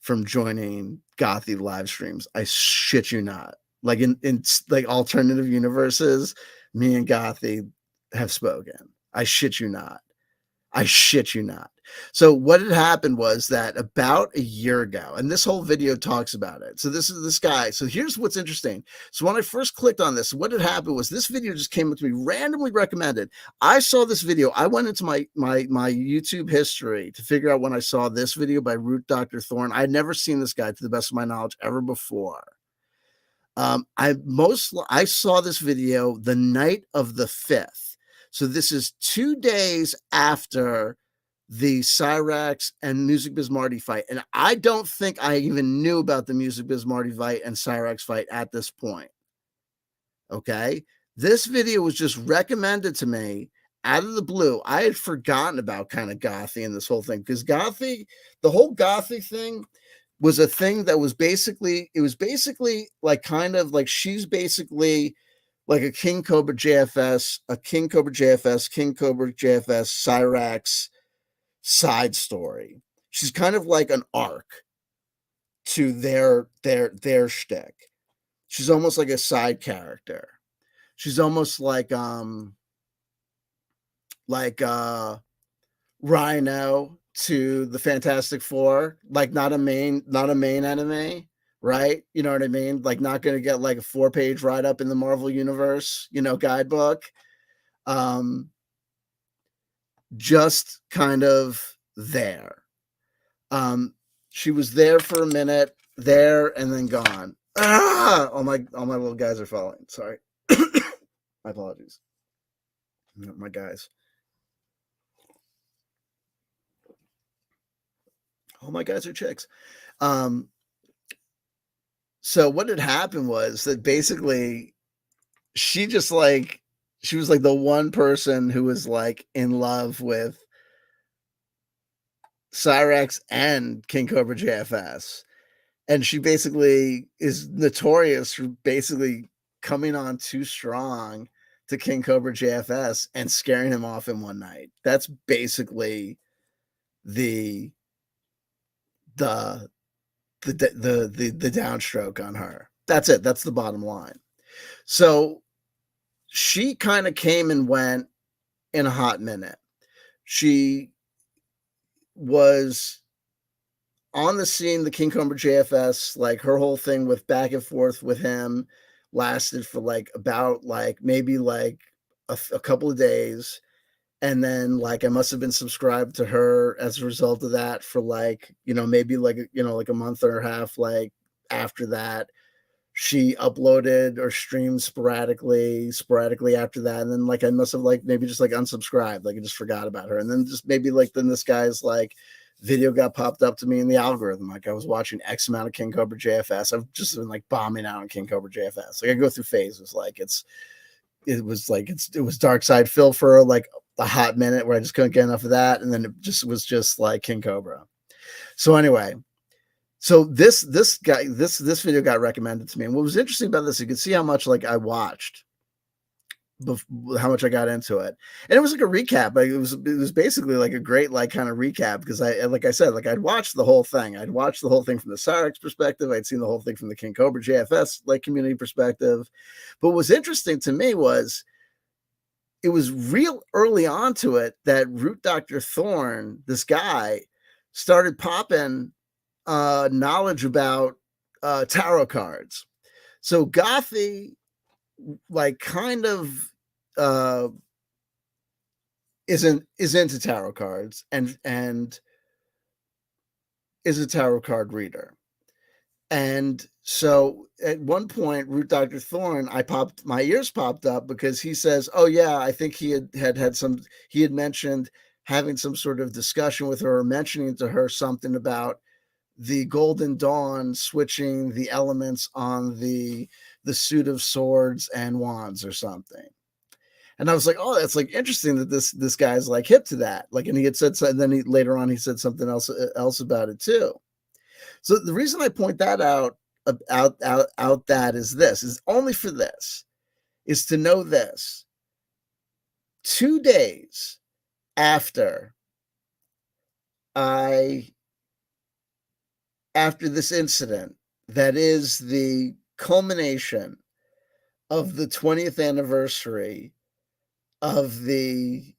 from joining Gothy live streams. I shit you not. Like in like alternative universes, me and Gothy have spoken. I shit you not. So what had happened was that about a year ago, and this whole video talks about it. So this is this guy. So here's what's interesting. So when I first clicked on this, what had happened was this video just came up to me, randomly recommended. I saw this video. I went into my YouTube history to figure out when I saw this video by Root Dr. Thorn. I had never seen this guy, to the best of my knowledge, ever before. I saw this video the night of the 5th. So this is 2 days after the Cyrax and Music Biz Marty fight. And I don't think I even knew about the Music Biz Marty fight and Cyrax fight at this point. Okay. This video was just recommended to me out of the blue. I had forgotten about kind of Gothy and this whole thing, because Gothy, the whole Gothy thing was a thing that was basically, it was basically like kind of like she's basically like a King Cobra JFS, King Cobra JFS, Cyrax side story. She's kind of like an arc to their shtick. She's almost like a side character. She's almost like Rhino to the Fantastic Four, like not a main enemy, right? You know what I mean? Like not going to get like a 4-page write up in the Marvel Universe, guidebook. Just kind of there. She was there for a minute, there and then gone. All my little guys are falling. Sorry. My apologies. My guys. All my guys are chicks. So what had happened was that basically she was like the one person who was like in love with Cyrax and King Cobra JFS. And she basically is notorious for basically coming on too strong to King Cobra JFS and scaring him off in one night. That's basically the downstroke on her. That's it. That's the bottom line. So she kind of came and went in a hot minute. She was on the scene, the King Cobra JFS, like her whole thing with back and forth with him lasted for like about like maybe like a couple of days. And then like I must have been subscribed to her as a result of that for like, maybe like, like a month or a half. Like after that, she uploaded or streamed sporadically after that. And then like I must have like maybe just like unsubscribed, like I just forgot about her. And then just maybe like then this guy's like video got popped up to me in the algorithm. Like I was watching X amount of King Cobra JFS. I've just been like bombing out on King Cobra JFS. Like I go through phases. Like it was Dark Side Phil for like a hot minute where I just couldn't get enough of that. And then it just was just like King Cobra. So anyway, so this video got recommended to me. And what was interesting about this, you could see how much like I watched, how much I got into it. And it was like a recap. Like it was basically like a great like kind of recap, because like I said, like I'd watched the whole thing. I'd watched the whole thing from the Cyrax perspective. I'd seen the whole thing from the King Cobra JFS like community perspective. But what was interesting to me was it was real early on to it that Root Dr. Thorn, this guy, started popping knowledge about tarot cards. So Gothy like kind of is into tarot cards and is a tarot card reader. And so at one point, Root Dr. Thorn, my ears popped up because he says, oh yeah, I think he had mentioned having some sort of discussion with her, or mentioning to her something about the Golden Dawn switching the elements on the suit of swords and wands or something. And I was like, oh, that's like interesting that this guy's like hip to that. Like, and he had said, and then later on he said something else about it too. So the reason I point that out that is only for this, is to know this. 2 days after this incident, that is the culmination of the 20th anniversary of the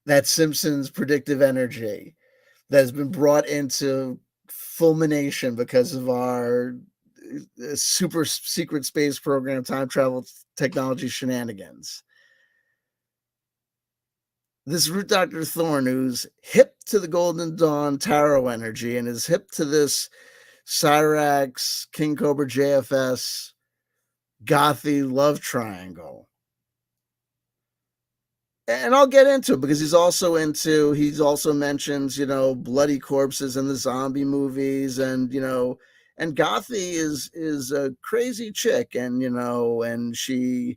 that Simpsons predictive energy that has been brought into fulmination because of our super secret space program time travel technology shenanigans. This Root Dr. Thorn, who's hip to the Golden Dawn tarot energy and is hip to this Cyrax, King Cobra JFS, gothy love triangle. And I'll get into it because he also mentions, bloody corpses in the zombie movies, and, and Gothy is a crazy chick, and, and she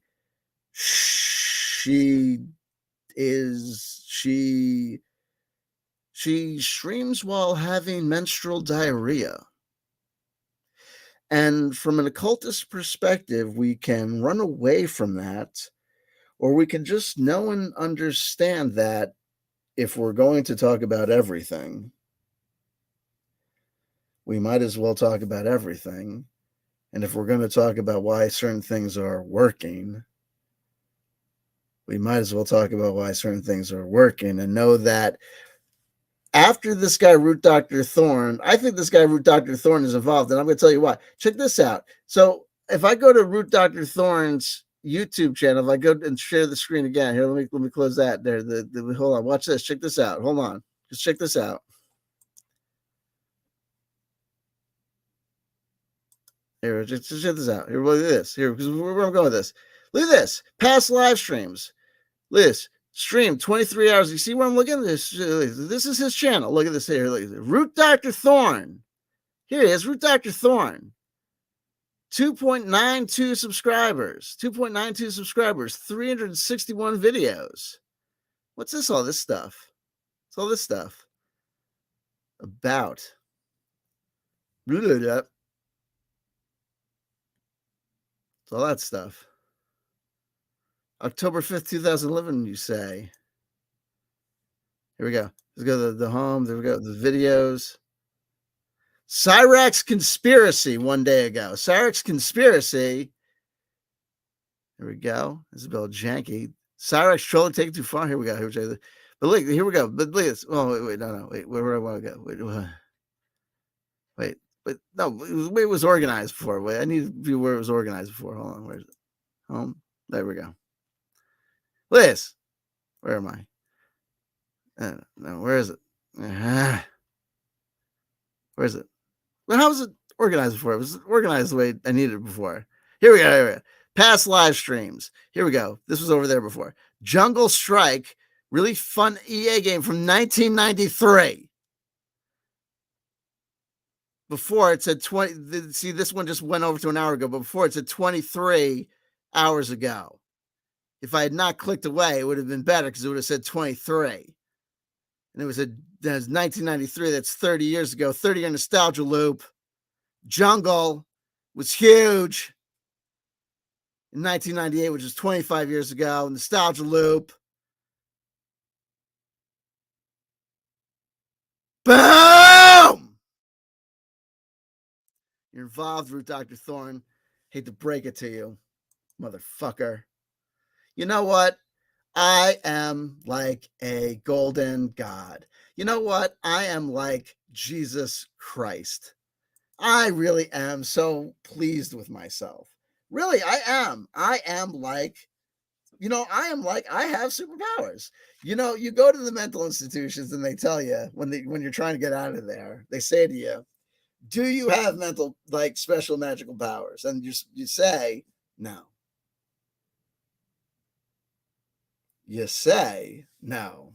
streams while having menstrual diarrhea. And from an occultist perspective, we can run away from that, or we can just know and understand that if we're going to talk about everything, we might as well talk about everything. And if we're going to talk about why certain things are working, we might as well talk about why certain things are working, and know that after this guy, Root Dr. Thorn, I think this guy, Root Dr. Thorn, is involved, and I'm going to tell you why. Check this out. So if I go to Root Dr. Thorn's YouTube channel, if I go and share the screen again, here, let me close that there. Hold on, watch this. Check this out. Hold on. Just check this out. Here, just check this out. Here, look at this. Here, because where I'm going with this. Look at this. Past live streams. Look at this. Stream 23 hours. You see where I'm looking at this? This is his channel. Look at this here. Look at this. Root Dr. Thorn. Here he is. Root Dr. Thorn. 2.92 subscribers. 2.92 subscribers. 361 videos. What's this? All this stuff. What's all this stuff about? It's all that stuff. October 5th, 2011, you say. Here we go. Let's go to the home. There we go. The videos. Cyrax conspiracy one day ago. Cyrax conspiracy. Here we go. Isabel Janky. Cyrax trolling taken too far. Here we go. But look, here we go. But look at this. Oh, wait, no. Wait, where do I want to go? Wait. But no, it was organized before. Wait, I need to view where it was organized before. Hold on. Where's it? Home. There we go. Liz, where am I? No, where is it? Where is it? Well, how was it organized before? It was organized the way I needed it before. Here we go. Past live streams. Here we go. This was over there before. Jungle Strike, really fun EA game from 1993. Before it said 20. See, this one just went over to an hour ago, but before it said 23 hours ago. If I had not clicked away, it would have been better because it would have said 23. And it was 1993. That's 30 years ago. 30-year nostalgia loop. Jungle was huge in 1998, which is 25 years ago. Nostalgia loop. Boom! You're involved, Root Dr. Thorn. Hate to break it to you, motherfucker. You know what? I am like a golden god. You know what? I am like Jesus Christ. I really am so pleased with myself. Really, I am. I am like, I have superpowers. You go to the mental institutions and they tell you when you're trying to get out of there, they say to you, do you have special magical powers? And you say, no. You say, no.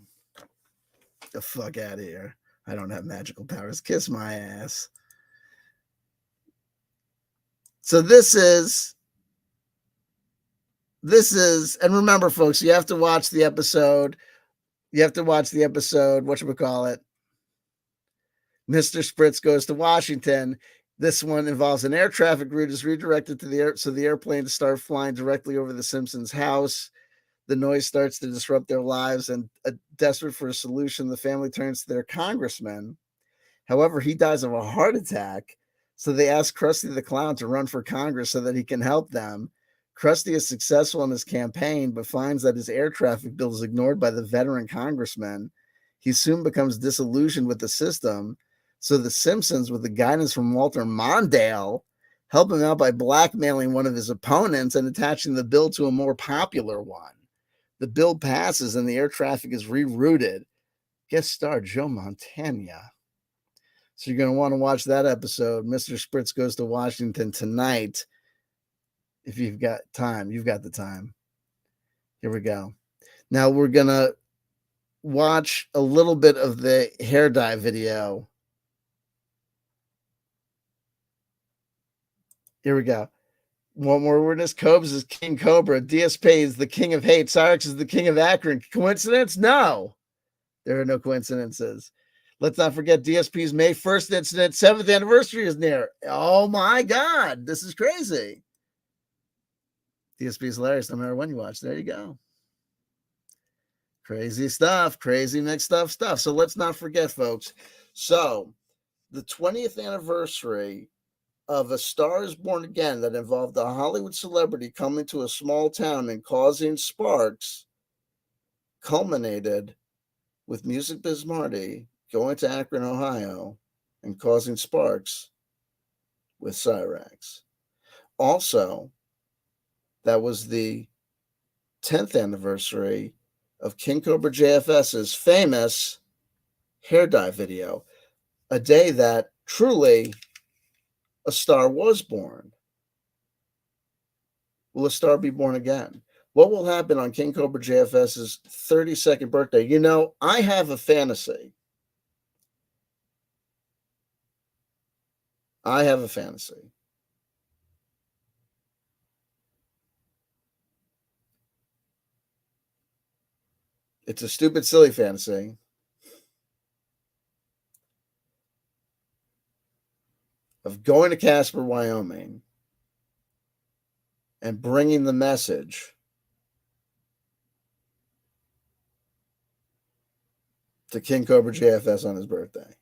Get the fuck out of here. I don't have magical powers. Kiss my ass. So this is, and remember, folks, you have to watch the episode. Whatchamacallit? Mr. Spritz goes to Washington. This one involves an air traffic route is redirected to the air, so the airplane start flying directly over the Simpsons' house. The noise starts to disrupt their lives, and desperate for a solution, the family turns to their congressman. However, he dies of a heart attack, so they ask Krusty the Clown to run for Congress so that he can help them. Krusty is successful in his campaign, but finds that his air traffic bill is ignored by the veteran congressman. He soon becomes disillusioned with the system, so the Simpsons, with the guidance from Walter Mondale, help him out by blackmailing one of his opponents and attaching the bill to a more popular one. The bill passes and the air traffic is rerouted. Guest star Joe Montana. So you're going to want to watch that episode, Mr. Spritz Goes to Washington, tonight. If you've got time, you've got the time. Here we go. Now we're going to watch a little bit of the hair dye video. Here we go. One more witness. Cobes is King Cobra. DSP is the king of hate. Cyrax is the king of Akron. Coincidence? No. There are no coincidences. Let's not forget DSP's May 1st incident. 7th anniversary is near. Oh my God. This is crazy. DSP is hilarious no matter when you watch. There you go. Crazy stuff. Crazy mixed up stuff. So let's not forget, folks. So the 20th anniversary of A Star is Born Again that involved a Hollywood celebrity coming to a small town and causing sparks culminated with Music Biz Marty going to Akron, Ohio, and causing sparks with Cyrax. Also, that was the 10th anniversary of King Cobra JFS's famous hair dye video, a day that truly a star was born. Will a star be born again? What will happen on King Cobra JFS's 32nd birthday? You know, I have a fantasy. I have a fantasy. It's a stupid, silly fantasy. Of going to Casper, Wyoming, and bringing the message to King Cobra JFS on his birthday.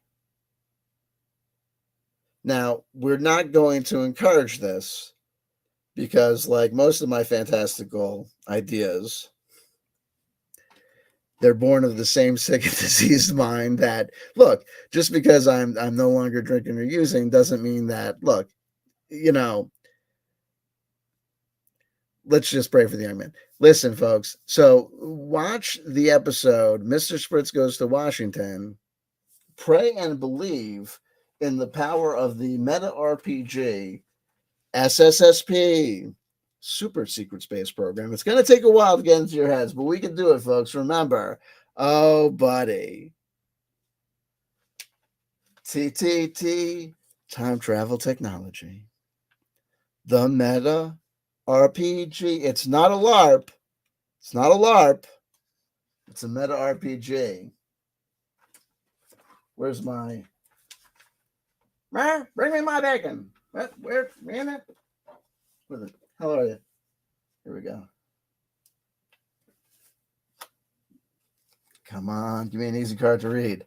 Now, we're not going to encourage this because, like most of my fantastical ideas, they're born of the same sick and diseased mind that, look, just because I'm no longer drinking or using doesn't mean that, look, you know, let's just pray for the young man. Listen, folks, so watch the episode, Mr. Spritz Goes to Washington. Pray and believe in the power of the meta RPG SSSP, Super Secret Space Program. It's going to take a while to get into your heads, but we can do it, folks. Remember, oh, buddy. TTT, time travel technology. The meta RPG. It's not a LARP. It's not a LARP. It's a meta RPG. Where's my... Bring me my bacon. Where it? Where the hell are you? Here we go. Come on, give me an easy card to read.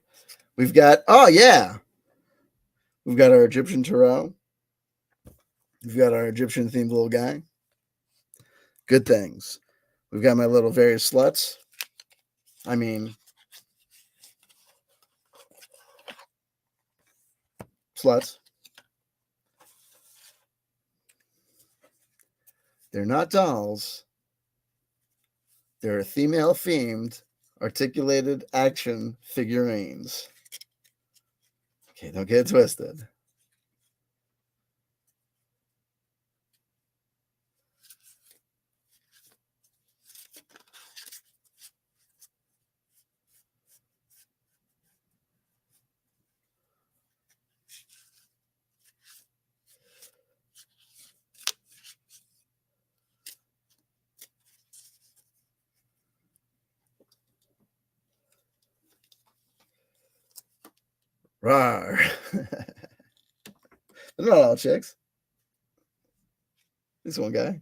We've got, oh yeah. We've got our Egyptian tarot. We've got our Egyptian themed little guy. Good things. We've got my little various sluts. I mean, sluts. They're not dolls. They're female themed articulated action figurines. Okay, don't get it twisted. Rawr. They're not all chicks. This one guy.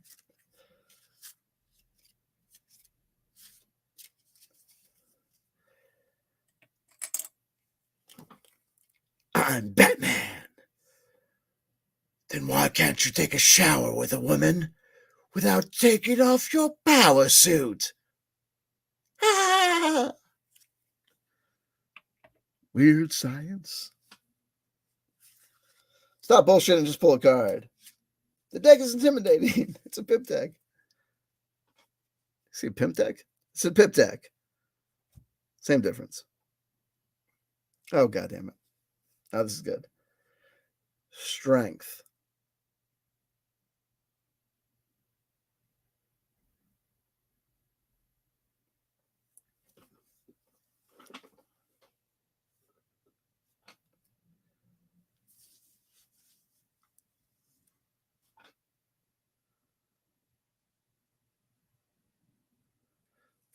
I'm Batman. Then why can't you take a shower with a woman without taking off your power suit. Ah! Weird science. Stop bullshit and just pull a card. The deck is intimidating. It's a pip deck. See a pimp deck? It's a pip deck. Same difference. Oh, God damn it. Oh, this is good. Strength.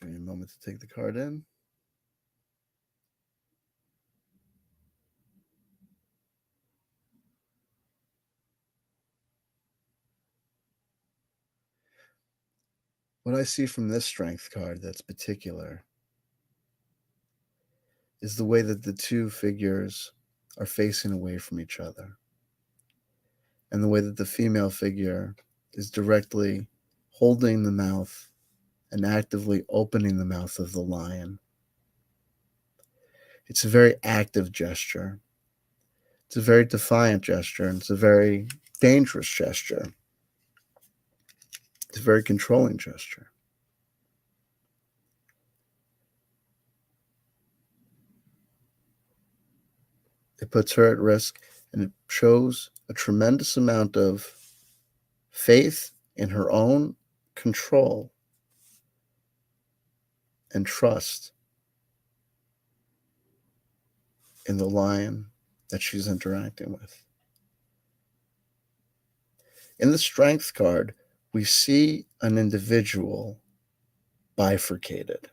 Give me a moment to take the card in. What I see from this strength card that's particular is the way that the two figures are facing away from each other, and the way that the female figure is directly holding the mouth and actively opening the mouth of the lion. It's a very active gesture. It's a very defiant gesture, and it's a very dangerous gesture. It's a very controlling gesture. It puts her at risk, and it shows a tremendous amount of faith in her own control and trust in the lion that she's interacting with. In the strength card, we see an individual bifurcated.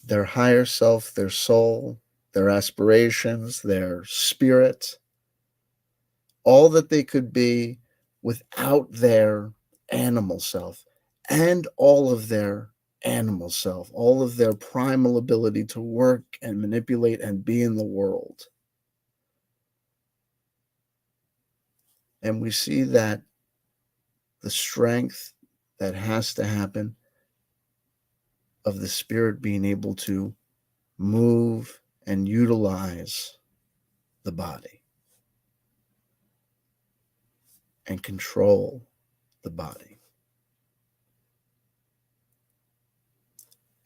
Their higher self, their soul, their aspirations, their spirit, all that they could be without their animal self, and all of their animal self, all of their primal ability to work and manipulate and be in the world. And we see that the strength that has to happen of the spirit being able to move and utilize the body and control the body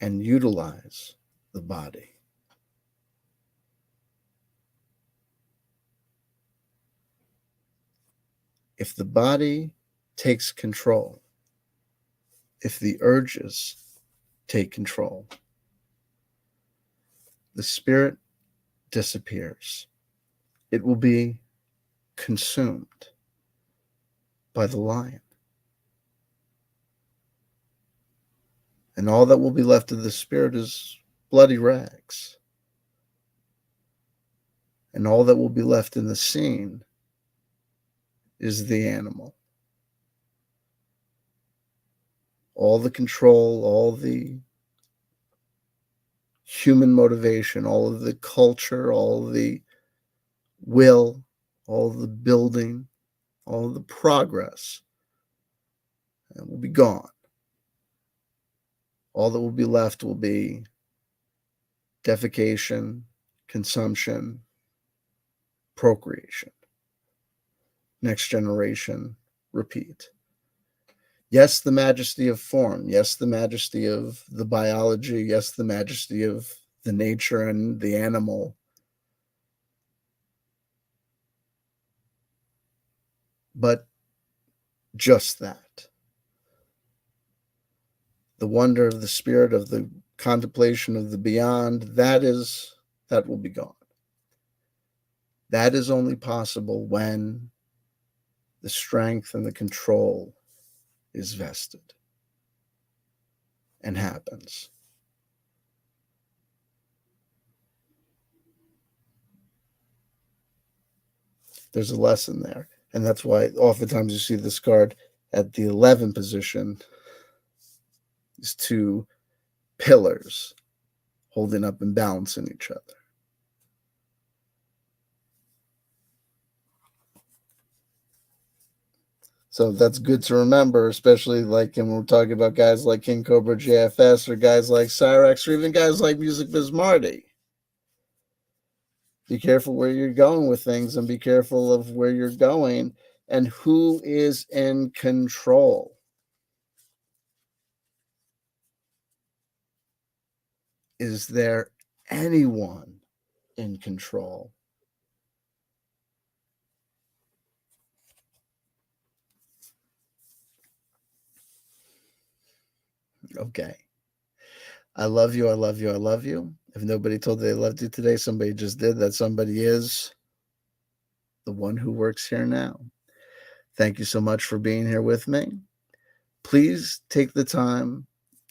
and utilize the body. If the body takes control, if the urges take control, the spirit disappears. It will be consumed by the lion. And all that will be left of the spirit is bloody rags. And all that will be left in the scene is the animal. All the control, all the human motivation, all of the culture, all the will, all the building, all the progress will be gone. All that will be left will be defecation, consumption, procreation. Next generation, repeat. Yes, the majesty of form. Yes, the majesty of the biology. Yes, the majesty of the nature and the animal. But just that. The wonder of the spirit, of the contemplation of the beyond, that will be gone. That is only possible when the strength and the control is vested and happens. There's a lesson there. And that's why oftentimes you see this card at the 11 position. These two pillars holding up and balancing each other. So that's good to remember, especially like when we're talking about guys like King Cobra JFS or guys like Cyrax or even guys like Music Biz Marty. Be careful where you're going with things and be careful of where you're going and who is in control. Is there anyone in control? Okay. I love you. I love you. I love you. If nobody told you they loved you today, somebody just did. That somebody is the one who works here now. Thank you so much for being here with me. Please take the time.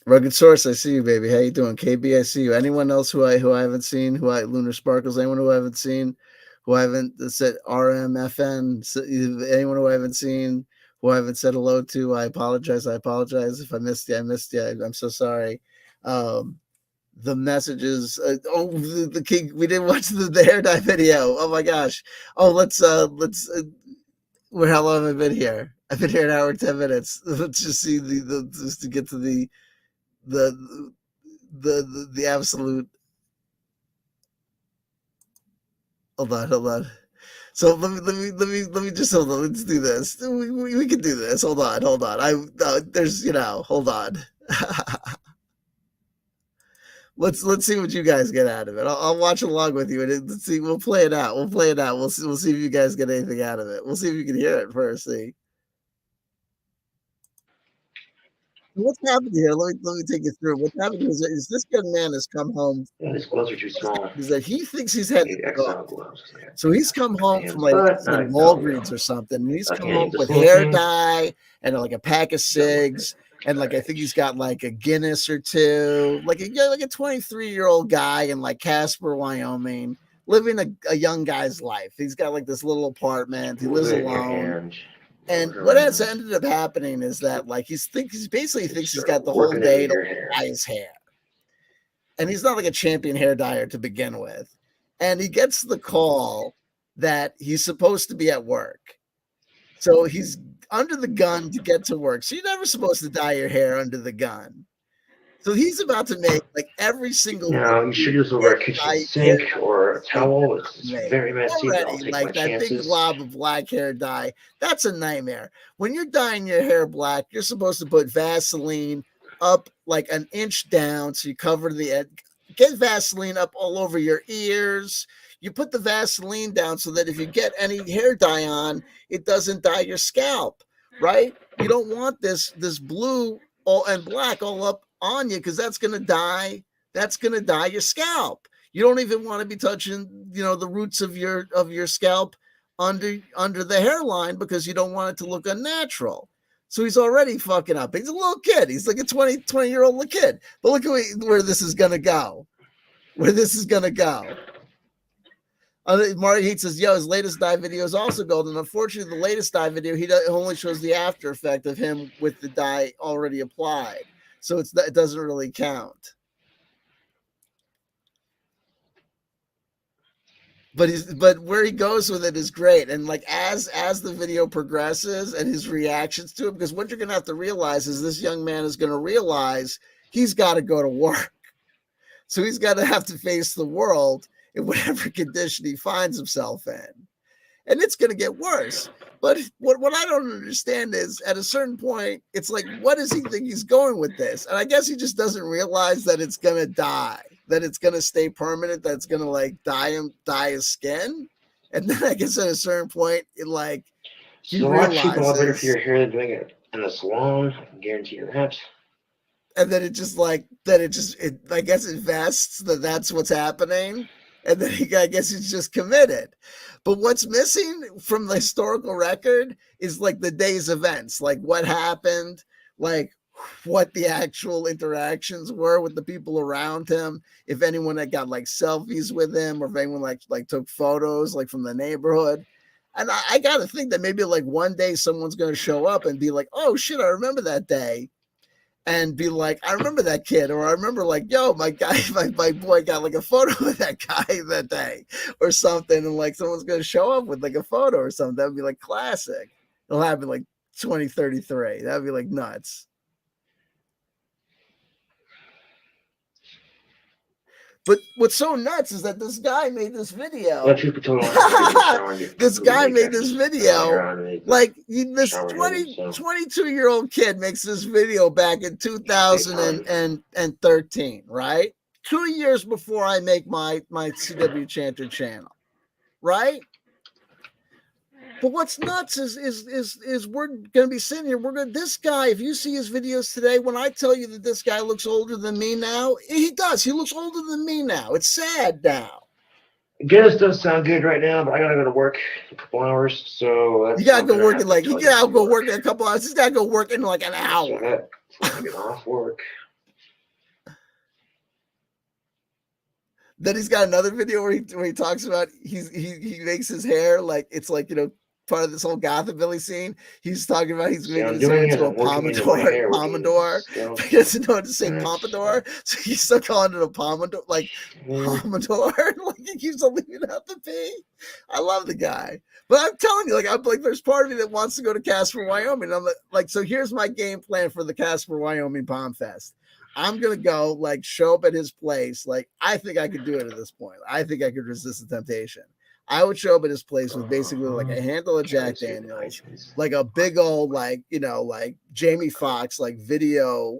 Rugged Source, I see you, baby. How you doing? KB, I see you. Anyone else who I haven't seen, Lunar Sparkles, anyone who I haven't seen, who I haven't said RMFN, anyone who I haven't seen, who I haven't said hello to, I apologize. If I missed you, I missed you. I'm so sorry. The messages. The king. We didn't watch the hair dye video. Oh my gosh. Oh, let's. How long have I been here? I've been here an hour and 10 minutes. Let's just see just to get to the absolute. Hold on. So let me just hold on. Let's do this. We can do this. Hold on. There's hold on. Let's see what you guys get out of it. I'll watch along with you and let's see. We'll play it out. We'll see if you guys get anything out of it. We'll see if you can hear it first. See. What's happened here? Let me take you through. What's happened is this young man has come home. Yeah, these gloves are too small. Is that he thinks he's had gloves. So he's come home from like Walgreens or something. And he's come home with hair dye and like a pack of cigs. And like I think he's got like a Guinness or two, like a 23-year-old guy in like Casper, Wyoming, living a young guy's life. He's got like this little apartment. He lives alone. And what has ended up happening is that like he basically thinks he's got the whole day to dye his hair. And he's not like a champion hair dyer to begin with. And he gets the call that he's supposed to be at work. So he's under the gun to get to work. So you're never supposed to dye your hair under the gun. So he's about to make like every single. You should use over a kitchen sink or a towel. It's very messy. Already, like that big glob of black hair dye. That's a nightmare. When you're dyeing your hair black, you're supposed to put Vaseline up like an inch down so you cover the edge. Get Vaseline up all over your ears. You put the Vaseline down so that if you get any hair dye on, it doesn't dye your scalp, right? You don't want this blue and black all up on you because that's gonna dye your scalp. You don't even want to be touching the roots of your scalp under the hairline because you don't want it to look unnatural. So he's already fucking up. He's a little kid. He's like a 20-year-old little kid. But look at where this is gonna go. Marty Heat says, his latest dye video is also golden. Unfortunately, the latest dye video, he only shows the after effect of him with the dye already applied. So it doesn't really count. But where he goes with it is great. And like as the video progresses and his reactions to it, because what you're going to have to realize is this young man is going to realize he's got to go to work. So he's got to have to face the world in whatever condition he finds himself in. And it's going to get worse. But what I don't understand is at a certain point, it's like, what does he think he's going with this? And I guess he just doesn't realize that it's going to die, that it's going to stay permanent, that it's going to like dye his skin. And then I guess at a certain point, it like, he realizes. So much better for your hair than doing it in the salon. I can guarantee you that. And then I guess it vests that that's what's happening. And then I guess he's just committed. But what's missing from the historical record is like the day's events, like what happened, like what the actual interactions were with the people around him. If anyone that got like selfies with him, or if anyone like took photos like from the neighborhood. And I got to think that maybe like one day someone's going to show up and be like, oh shit, I remember that day. And be like, I remember that kid, or I remember like, yo, my boy got like a photo of that guy that day or something. And like someone's going to show up with like a photo or something. That would be like classic. It'll happen like 2033. That'd be like nuts. But what's so nuts is that this guy made this video. This guy made this video. Like this 22-year-old kid makes this video back in 2013, right? 2 years before I make my CW Chanter channel, right? But what's nuts is we're gonna be sitting here. This guy, if you see his videos today, when I tell you that this guy looks older than me now, he does. He looks older than me now. It's sad now. Guinness does sound good right now, but I gotta go to work in a couple hours. So that's you gotta go work in like you gotta go work in a couple hours. He's gotta go work in like an hour. So I get off work. Then he's got another video where he talks about he makes his hair like it's like, you know, part of this whole Gothabilly scene. He's talking about he's making his hair into a pompadour. He doesn't know how to say pompadour, so he's still calling it a pompadour, like pompadour. Like he keeps on leaving out the P. I love the guy, but I'm telling you, I'm like, there's part of me that wants to go to Casper, Wyoming. I'm like, so here's my game plan for the Casper, Wyoming Palm Fest. I'm gonna go like show up at his place. Like I think I could do it at this point. I think I could resist the temptation. I would show up at his place with basically like a handle of Jack Daniels, like a big old, like, you know, like Jamie Foxx, like video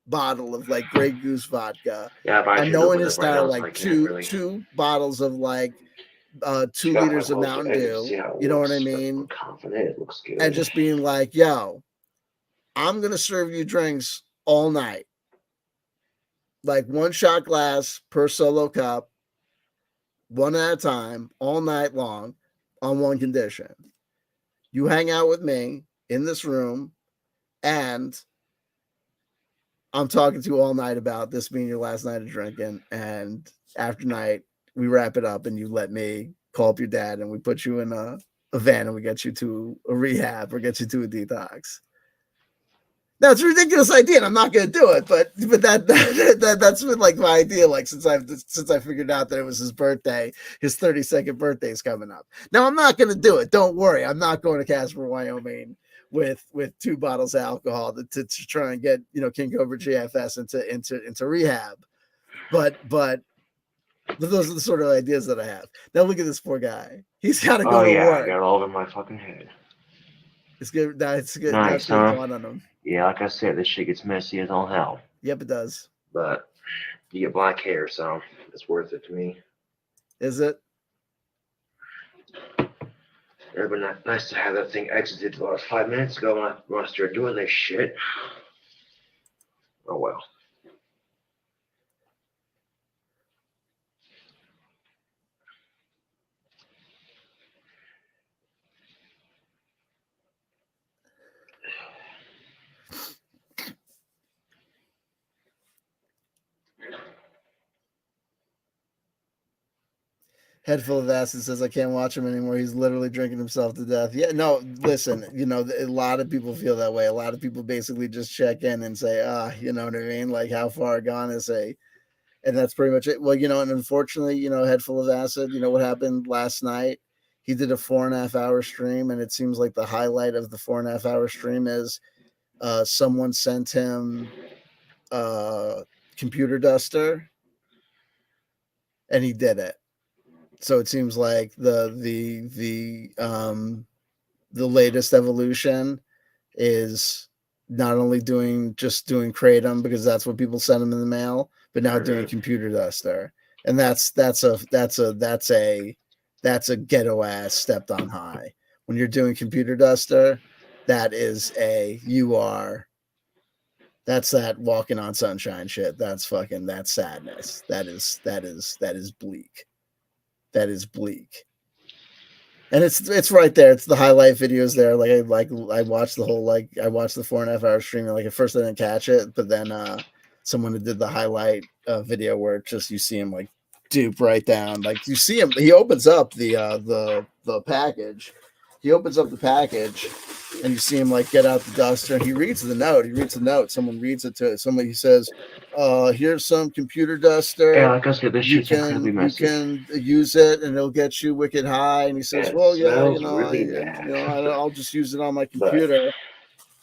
bottle of like Grey Goose vodka. Yeah, and knowing his style, like two bottles of like 2 liters of Mountain Dew. You know what I mean? Confident, it looks good. And just being like, yo, I'm gonna serve you drinks all night. Like 1 shot glass per solo cup. One at a time, all night long, on one condition. You hang out with me in this room, and I'm talking to you all night about this being your last night of drinking. And after night, we wrap it up, and you let me call up your dad, and we put you in a van, and we get you to a rehab or get you to a detox. Now it's a ridiculous idea, and I'm not going to do it. But that's been like my idea. Like since I figured out that it was his birthday, his 32nd birthday is coming up. Now I'm not going to do it. Don't worry. I'm not going to Casper, Wyoming, with 2 bottles of alcohol to try and get, you know, King Cobra JFS into rehab. But those are the sort of ideas that I have. Now look at this poor guy. He's got to go to work. I got it all over my fucking head. It's good. It's good. Nice, huh? On him. Yeah, like I said, this shit gets messy as all hell. Yep, it does. But you get black hair, so it's worth it to me. Is it? It would have been nice to have that thing exited about 5 minutes ago when I started doing this shit. Oh well. Head full of acid says, I can't watch him anymore. He's literally drinking himself to death. Yeah, no, listen, you know, a lot of people feel that way. A lot of people basically just check in and say, you know what I mean? Like, how far gone is he? And that's pretty much it. Well, you know, and unfortunately, you know, Head Full of Acid, you know what happened last night? He did a 4.5 hour stream, and it seems like the highlight of the 4.5 hour stream is someone sent him a computer duster, and he did it. So it seems like the latest evolution is not only doing Kratom, because that's what people send them in the mail, but now doing computer duster, and that's a ghetto ass stepped on high. When you're doing computer duster, that's that walking on sunshine shit. That's sadness. That is bleak. That is bleak. And it's right there. It's the highlight videos there. I watched the whole, I watched the 4.5 hour stream. Like at first I didn't catch it, but then someone did the highlight video where it just, you see him like dupe right down. Like you see him, he opens up the package. He opens up the package and you see him like get out the duster and he reads the note. Someone reads it to it. Somebody says, here's some computer duster. Yeah, like I said, this shit's incredibly messy. You can use it and it'll get you wicked high. And he says, well, yeah, I'll just use it on my computer.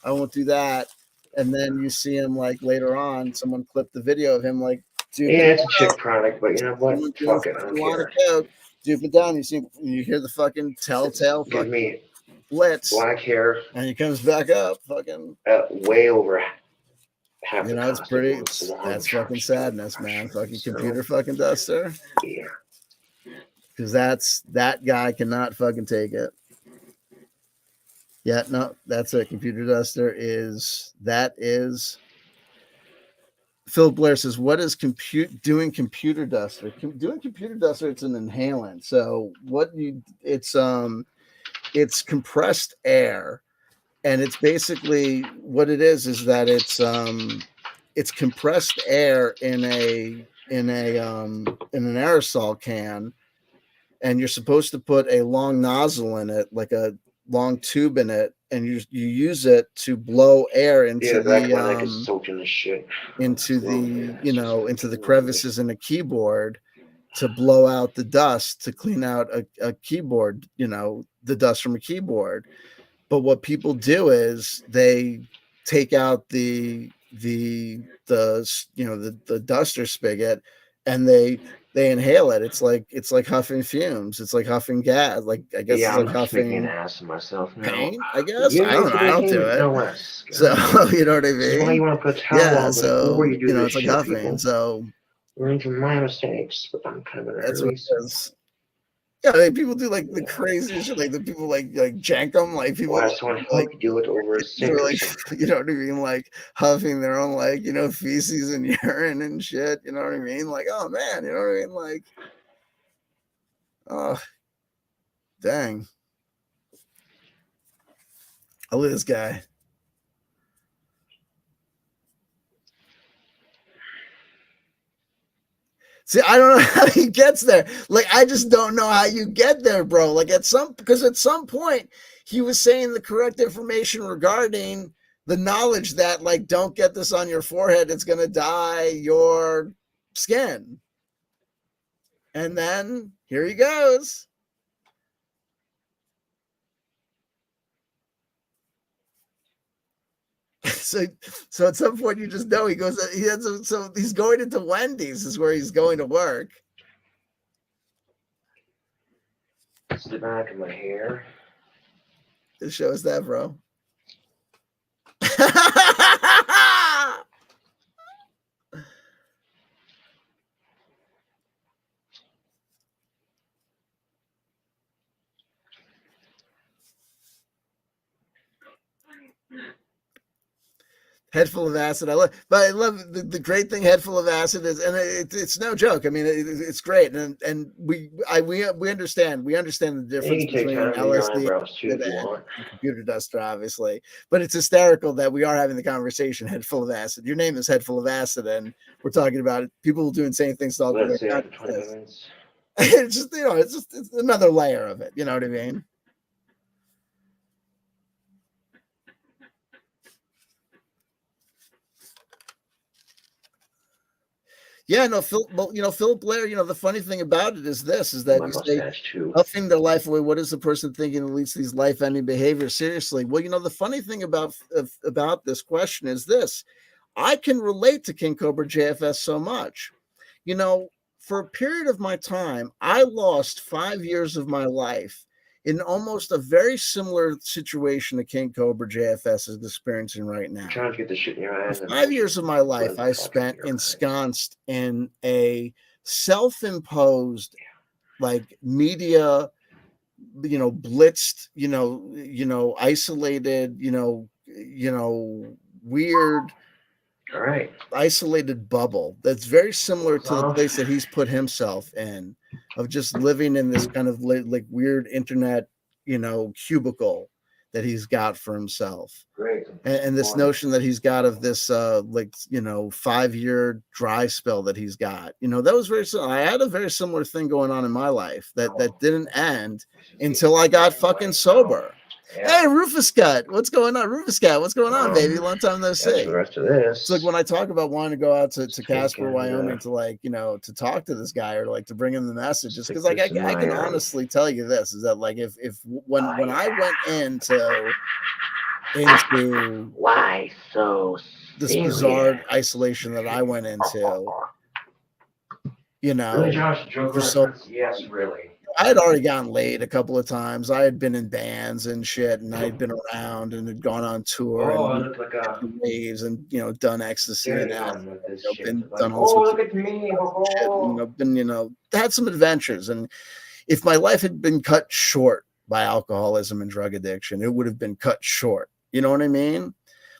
I won't do that. And then you see him like later on, someone clipped the video of him like, dude, yeah, it's a chick product, but you know what? Fuck it, I don't care. Dude, it down. You hear the fucking telltale Give fucking me blitz, black hair, and he comes back up, fucking. way over half You the know, it's cost. pretty. That's fucking sadness, man. Fucking computer fucking duster. Yeah. Because that guy cannot fucking take it. Yeah, no, that's it. Computer duster is Phil Blair says, what is doing computer duster? Doing computer duster, it's an inhalant. So it's compressed air, and it's basically what it is that it's compressed air in an aerosol can, and you're supposed to put a long nozzle in it, like a long tube in it, and you use it to blow air into into the crevices in a keyboard to blow out the dust, to clean out a keyboard, the dust from a keyboard. But what people do is they take out the duster spigot, and they inhale it. It's like huffing fumes. It's like huffing gas. Like, I guess it's like huffing making an ass of myself now. paint. I guess I don't do it. No less. So you know what I mean? This is why you want to put a towel on before you do this it's like shit, huffing. people. So learn from my mistakes, but I'm kind of an that's what it is. Yeah, like people do like the craziest shit, like the people like jank them, like people like do it over a sink. Like, you know what I mean? Like huffing their own feces and urine and shit. You know what I mean? Like, oh man, you know what I mean? Like, oh, dang. Oh, look at this guy. See, I don't know how he gets there. Like, I just don't know how you get there, bro. Like, because at some point he was saying the correct information regarding the knowledge that, like, don't get this on your forehead. It's going to dye your skin. And then here he goes. So at some point you just know so he's going into Wendy's is where he's going to work. It's the back of my hair. It shows that, bro. Head full of acid. I love the great thing. Head full of acid is, and it's no joke. I mean, it's great, and we understand the difference between LSD and computer duster, obviously. But it's hysterical that we are having the conversation. Head full of acid. Your name is Head Full of Acid, and we're talking about it. People will do insane things to all the It's just it's another layer of it. You know what I mean? Yeah, no, Philip Blair, the funny thing about it is that you say, huffing their life away. What is the person thinking that leads to these life-ending behaviors? Seriously. Well, the funny thing about this question is this. I can relate to King Cobra JFS so much. For a period of my time, I lost 5 years of my life in almost a very similar situation that King Cobra JFS is experiencing right now. Trying to get the shit in your eyes. 5 years of my life I spent ensconced in a self-imposed, like, media, blitzed, isolated, weird, all right, isolated bubble that's very similar to the place that he's put himself in, of just living in this kind of like weird internet, cubicle that he's got for himself. Great. And this notion that he's got of this 5-year dry spell that he's got, that was very similar. I had a very similar thing going on in my life that didn't end until I got fucking sober. Yeah. Hey, Rufus Cut, what's going on? Rufus Cat, what's going on, baby? Long time no see. The rest of this. It's like when I talk about wanting to go out to Casper, Wyoming, to to talk to this guy, or to bring him the message, just because I can honestly tell you this is that, like, if when I went into into why so this serious? bizarre isolation that I went into, you know, Really, Josh? Joke for so reference? Yes, really. I had already gotten laid a couple of times. I had been in bands and shit, and I'd been around and had gone on tour Oh, I and look like a waves and done ecstasy and dairy man with this shit. been Like, done all oh, sorts look of at me. shit, been had some adventures. And if my life had been cut short by alcoholism and drug addiction, it would have been cut short. You know what I mean?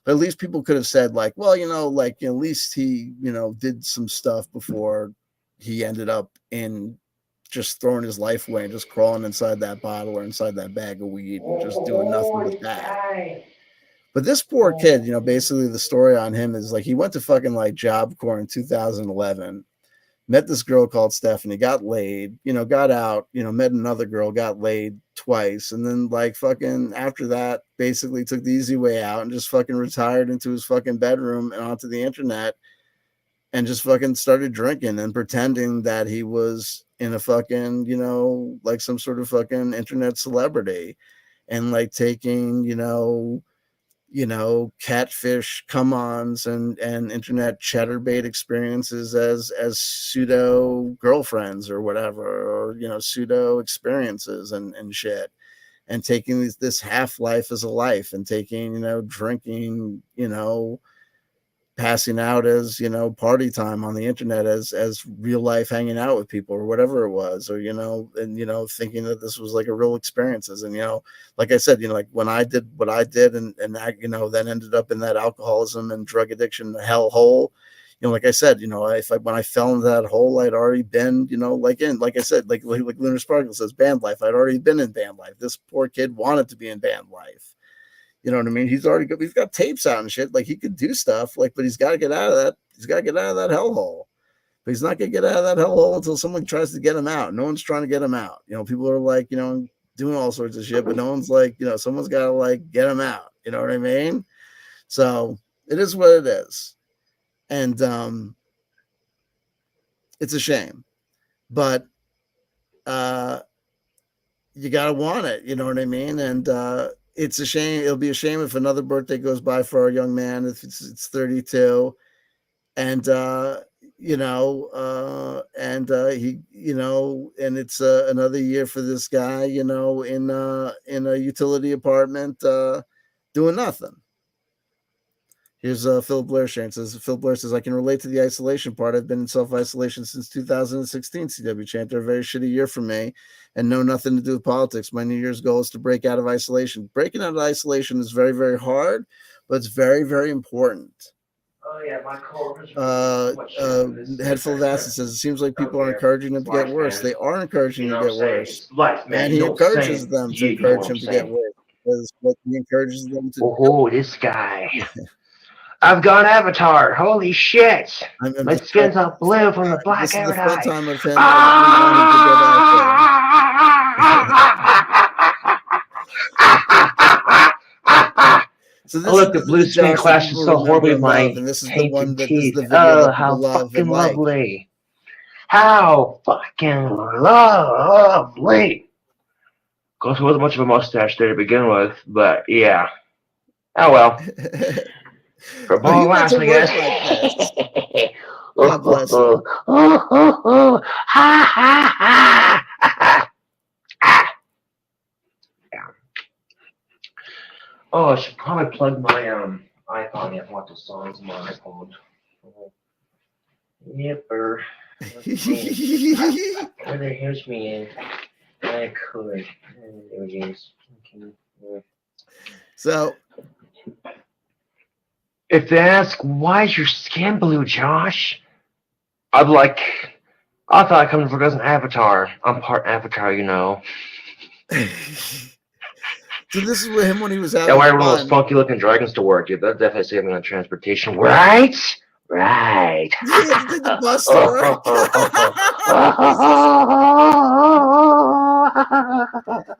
But at least people could have said, like, well, at least he, did some stuff before he ended up in just throwing his life away and just crawling inside that bottle or inside that bag of weed and just doing nothing but that. But this poor kid, basically the story on him is like he went to fucking like Job Corps in 2011, met this girl called Stephanie, got laid, got out, met another girl, got laid twice. And then like fucking after that, basically took the easy way out and just fucking retired into his fucking bedroom and onto the internet and just fucking started drinking and pretending that he was in a fucking, like some sort of fucking internet celebrity and like taking, catfish come-ons and internet chatterbait experiences as pseudo girlfriends or whatever, or pseudo experiences and shit, and taking this half life as a life and taking drinking, passing out as party time on the internet as real life hanging out with people or whatever it was, or and thinking that this was like a real experiences. And like I said, like when I did what I did and that then ended up in that alcoholism and drug addiction hell hole, like I said, when I fell into that hole, I'd already been like I said, like Lunar Sparkle says, band life. I'd already been in band life. This poor kid wanted to be in band life. You know what I mean? He's got tapes out and shit. Like he could do stuff, like, but he's got to get out of that. He's got to get out of that hellhole. But he's not going to get out of that hellhole until someone tries to get him out. No one's trying to get him out. People are like, doing all sorts of shit, but no one's like, someone's got to like get him out. You know what I mean? So it is what it is. And it's a shame, but you got to want it. You know what I mean? And it's a shame. It'll be a shame if another birthday goes by for our young man. If it's 32, and he, and it's another year for this guy, in a utility apartment, doing nothing. Here's Philip Blair sharing. Says Phil Blair says, I can relate to the isolation part. I've been in self-isolation since 2016. CW Chanter, a very shitty year for me, and know nothing to do with politics. My New Year's goal is to break out of isolation. Breaking out of isolation is very, very hard, but it's very, very important. Oh yeah, my coworkers. Headful of Acid says it seems like people are encouraging him to get worse. They are encouraging him to get worse, and he encourages them to encourage him to get worse. Because what he encourages them to do. Oh, this guy. I've got Avatar. Holy shit. My skin's all blue from the black this is the fun time of him. So this look, the blue screen clashes so horribly with my and this is the one that teeth. Is the video that how love fucking lovely. Like. How fucking lovely. Of course, it wasn't much of a mustache there to begin with, but yeah. Oh well. For ball last, I guess. Like God bless you. Oh, I should probably plug my iPhone in. Watch the songs on my iPhone. Yipper. Whether it hears me in, I could. There it is. Okay. So, if they ask, why is your skin blue, Josh? I'd like, I thought I come from an Avatar. I'm part Avatar, So this is with him when he was out. Yeah, wearing one of those funky looking dragons to work, dude. That definitely saved me on transportation. Right? Right. Yeah, did the bus to work.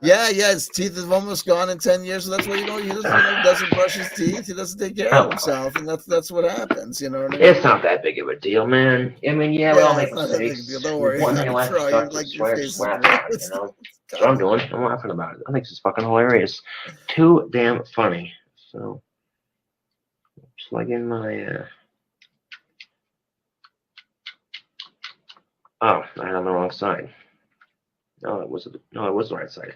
Yeah, his teeth have almost gone in 10 years, so that's why he doesn't brush his teeth, he doesn't take care of himself, and that's what happens, you know what I mean? It's not that big of a deal, man. I mean, we all make mistakes. Don't worry. One thing I like to swear slap at, That's what I'm doing. I'm laughing about it. I think this is fucking hilarious. Too damn funny. So, plug in my, oh, I had on the wrong side. No, it was the right side.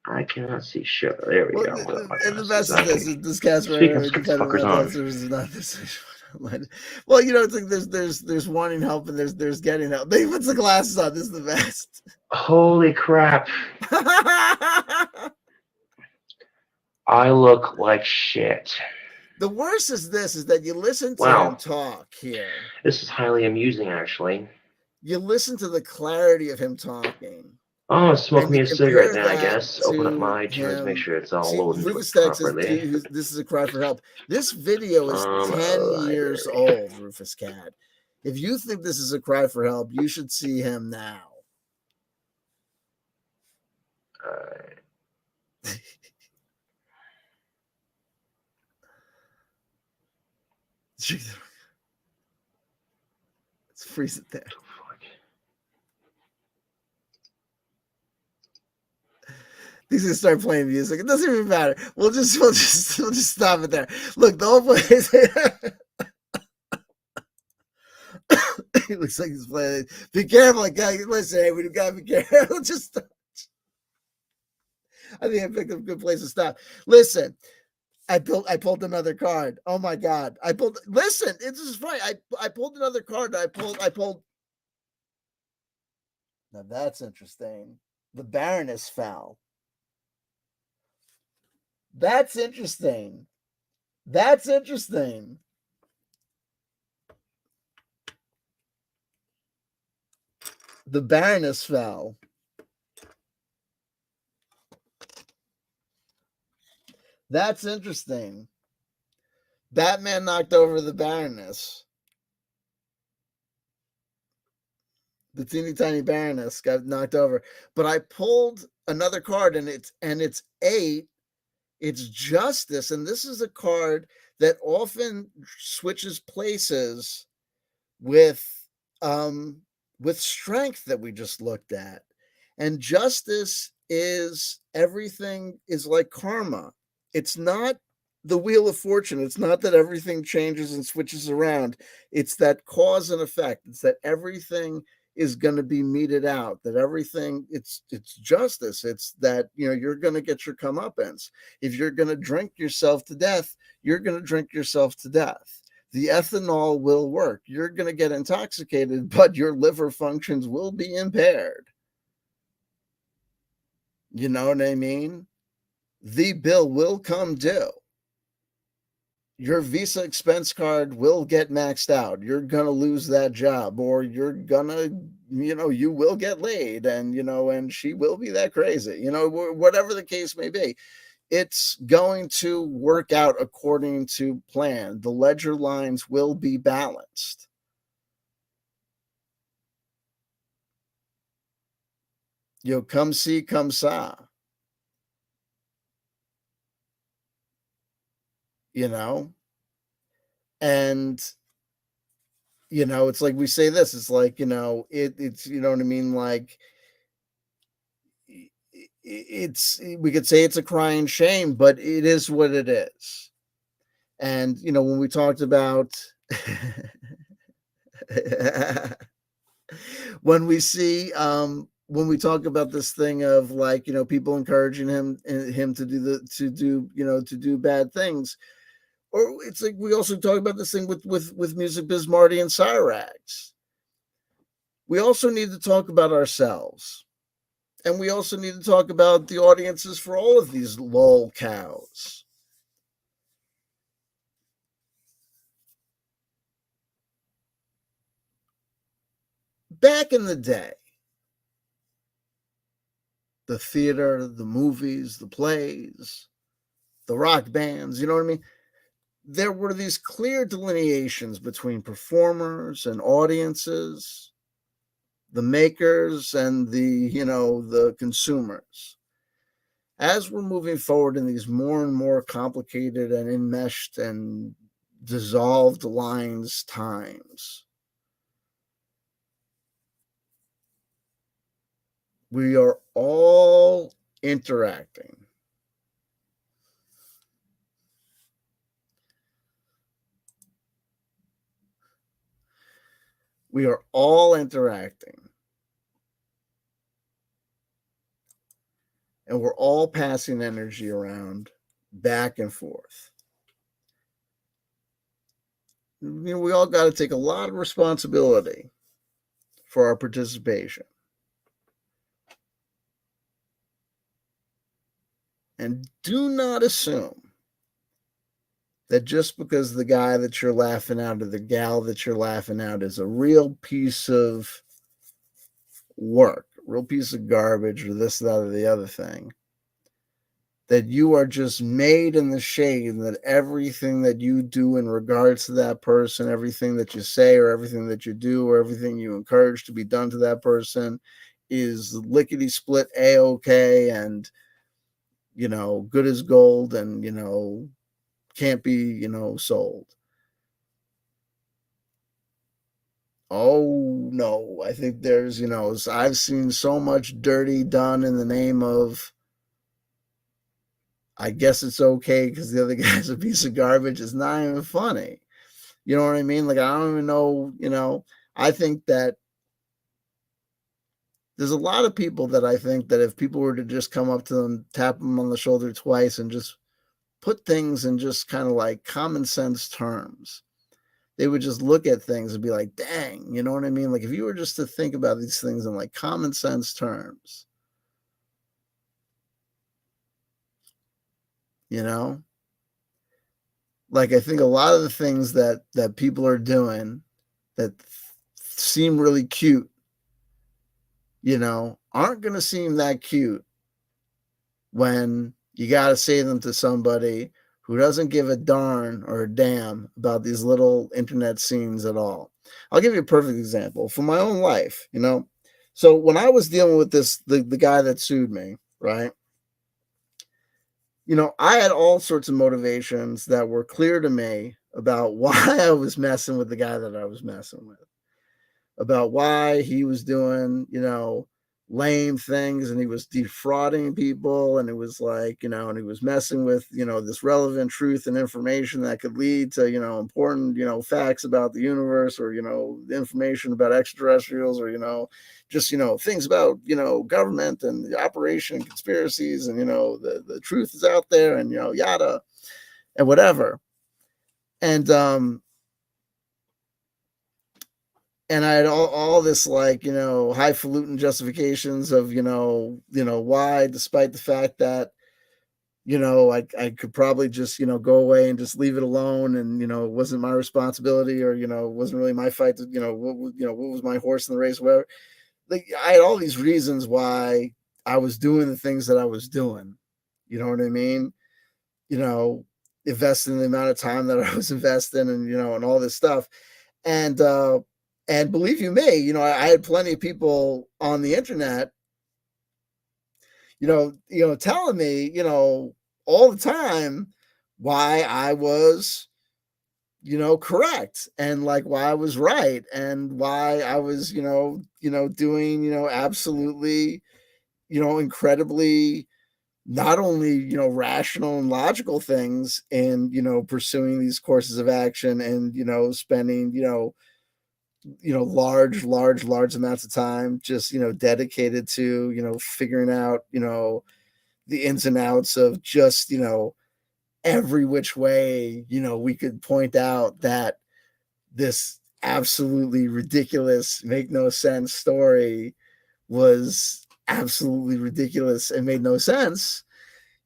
I cannot see shit. There we go. And the best is this Casper fuckers on. Is not this. Well, it's like there's wanting help and there's getting help. They puts the glasses on. This is the best. Holy crap! I look like shit. The worst is that you listen to him talk here. This is highly amusing, actually. You listen to the clarity of him talking. Oh, smoke me a cigarette then, I guess. Open up my iTunes, make sure it's all loaded properly. This is a cry for help. This video is 10 years old, Rufus Cat. If you think this is a cry for help, you should see him now. Let's freeze it there. He's gonna start playing music. It doesn't even matter. We'll just stop it there. Look, the whole place. It looks like he's playing. Be careful, guys. Listen, hey, we gotta be careful. Just. I think I picked a good place to stop. Listen, I pulled another card. Oh my god! Listen, it's just funny. I pulled another card. I pulled. Now that's interesting. The Baroness fell. That's interesting. That's interesting. The Baroness fell. That's interesting. Batman knocked over the Baroness. The teeny tiny Baroness got knocked over. But I pulled another card and it's 8. It's Justice, and this is a card that often switches places with Strength that we just looked at. And Justice is everything is like karma. It's not the Wheel of Fortune. It's not that everything changes and switches around. It's that cause and effect. It's that everything is going to be meted out, that everything it's justice. It's that, you're going to get your comeuppance. If you're going to drink yourself to death, you're going to drink yourself to death. The ethanol will work. You're going to get intoxicated, but your liver functions will be impaired. You know what I mean? The bill will come due. Your Visa expense card will get maxed out. You're going to lose that job, or you're going to, you will get laid, and, and she will be that crazy, whatever the case may be. It's going to work out according to plan. The ledger lines will be balanced. Come see, come saw. And it's like we say this, it's like, it's, you know what I mean? Like, we could say it's a crying shame, but it is what it is. And, when we talked about, when we talk about this thing of like, people encouraging him to do bad things, or it's like we also talk about this thing with Music Biz Marty and Cyrax. We also need to talk about ourselves, and we also need to talk about the audiences for all of these lol cows. Back in the day, the theater, the movies, the plays, the rock bands, you know what I mean? There were these clear delineations between performers and audiences, the makers and the consumers. As we're moving forward in these more and more complicated and enmeshed and dissolved lines times, we are all interacting We are all interacting. And we're all passing energy around back and forth. We all got to take a lot of responsibility for our participation. And do not assume that just because the guy that you're laughing at or the gal that you're laughing at is a real piece of work, a real piece of garbage, or this, that, or the other thing, that you are just made in the shade, and that everything that you do in regards to that person, everything that you say or everything that you do or everything you encourage to be done to that person is lickety split A-OK and, good as gold and, can't be, sold. Oh, no. I think there's, I've seen so much dirty done in the name of, I guess it's okay because the other guy's a piece of garbage. It's not even funny. You know what I mean? Like, I don't even know, I think that there's a lot of people that I think that if people were to just come up to them, tap them on the shoulder twice and just put things in just kind of like common sense terms, they would just look at things and be like, dang, you know what I mean? Like if you were just to think about these things in like common sense terms, like I think a lot of the things that people are doing that seem really cute, aren't going to seem that cute when you got to say them to somebody who doesn't give a darn or a damn about these little internet scenes at all. I'll give you a perfect example from my own life, So when I was dealing with the guy that sued me, right? I had all sorts of motivations that were clear to me about why I was messing with the guy that I was messing with, about why he was doing, lame things and he was defrauding people and it was like, and he was messing with, this relevant truth and information that could lead to, important, facts about the universe or, information about extraterrestrials or, just, things about, government and the operation and conspiracies and, the truth is out there and, yada and whatever. And I had all this like, highfalutin justifications of, why, despite the fact that, I could probably just, go away and just leave it alone. And, it wasn't my responsibility or, it wasn't really my fight to, what was my horse in the race, whatever. Like I had all these reasons why I was doing the things that I was doing. You know what I mean? Investing the amount of time that I was investing and, and all this stuff. And believe you me, I had plenty of people on the internet, telling me, all the time why I was, correct and like why I was right and why I was, doing, absolutely, incredibly not only, rational and logical things and, pursuing these courses of action and, spending, large amounts of time just, dedicated to, figuring out, the ins and outs of just, every which way, we could point out that this absolutely ridiculous, make no sense story was absolutely ridiculous and made no sense,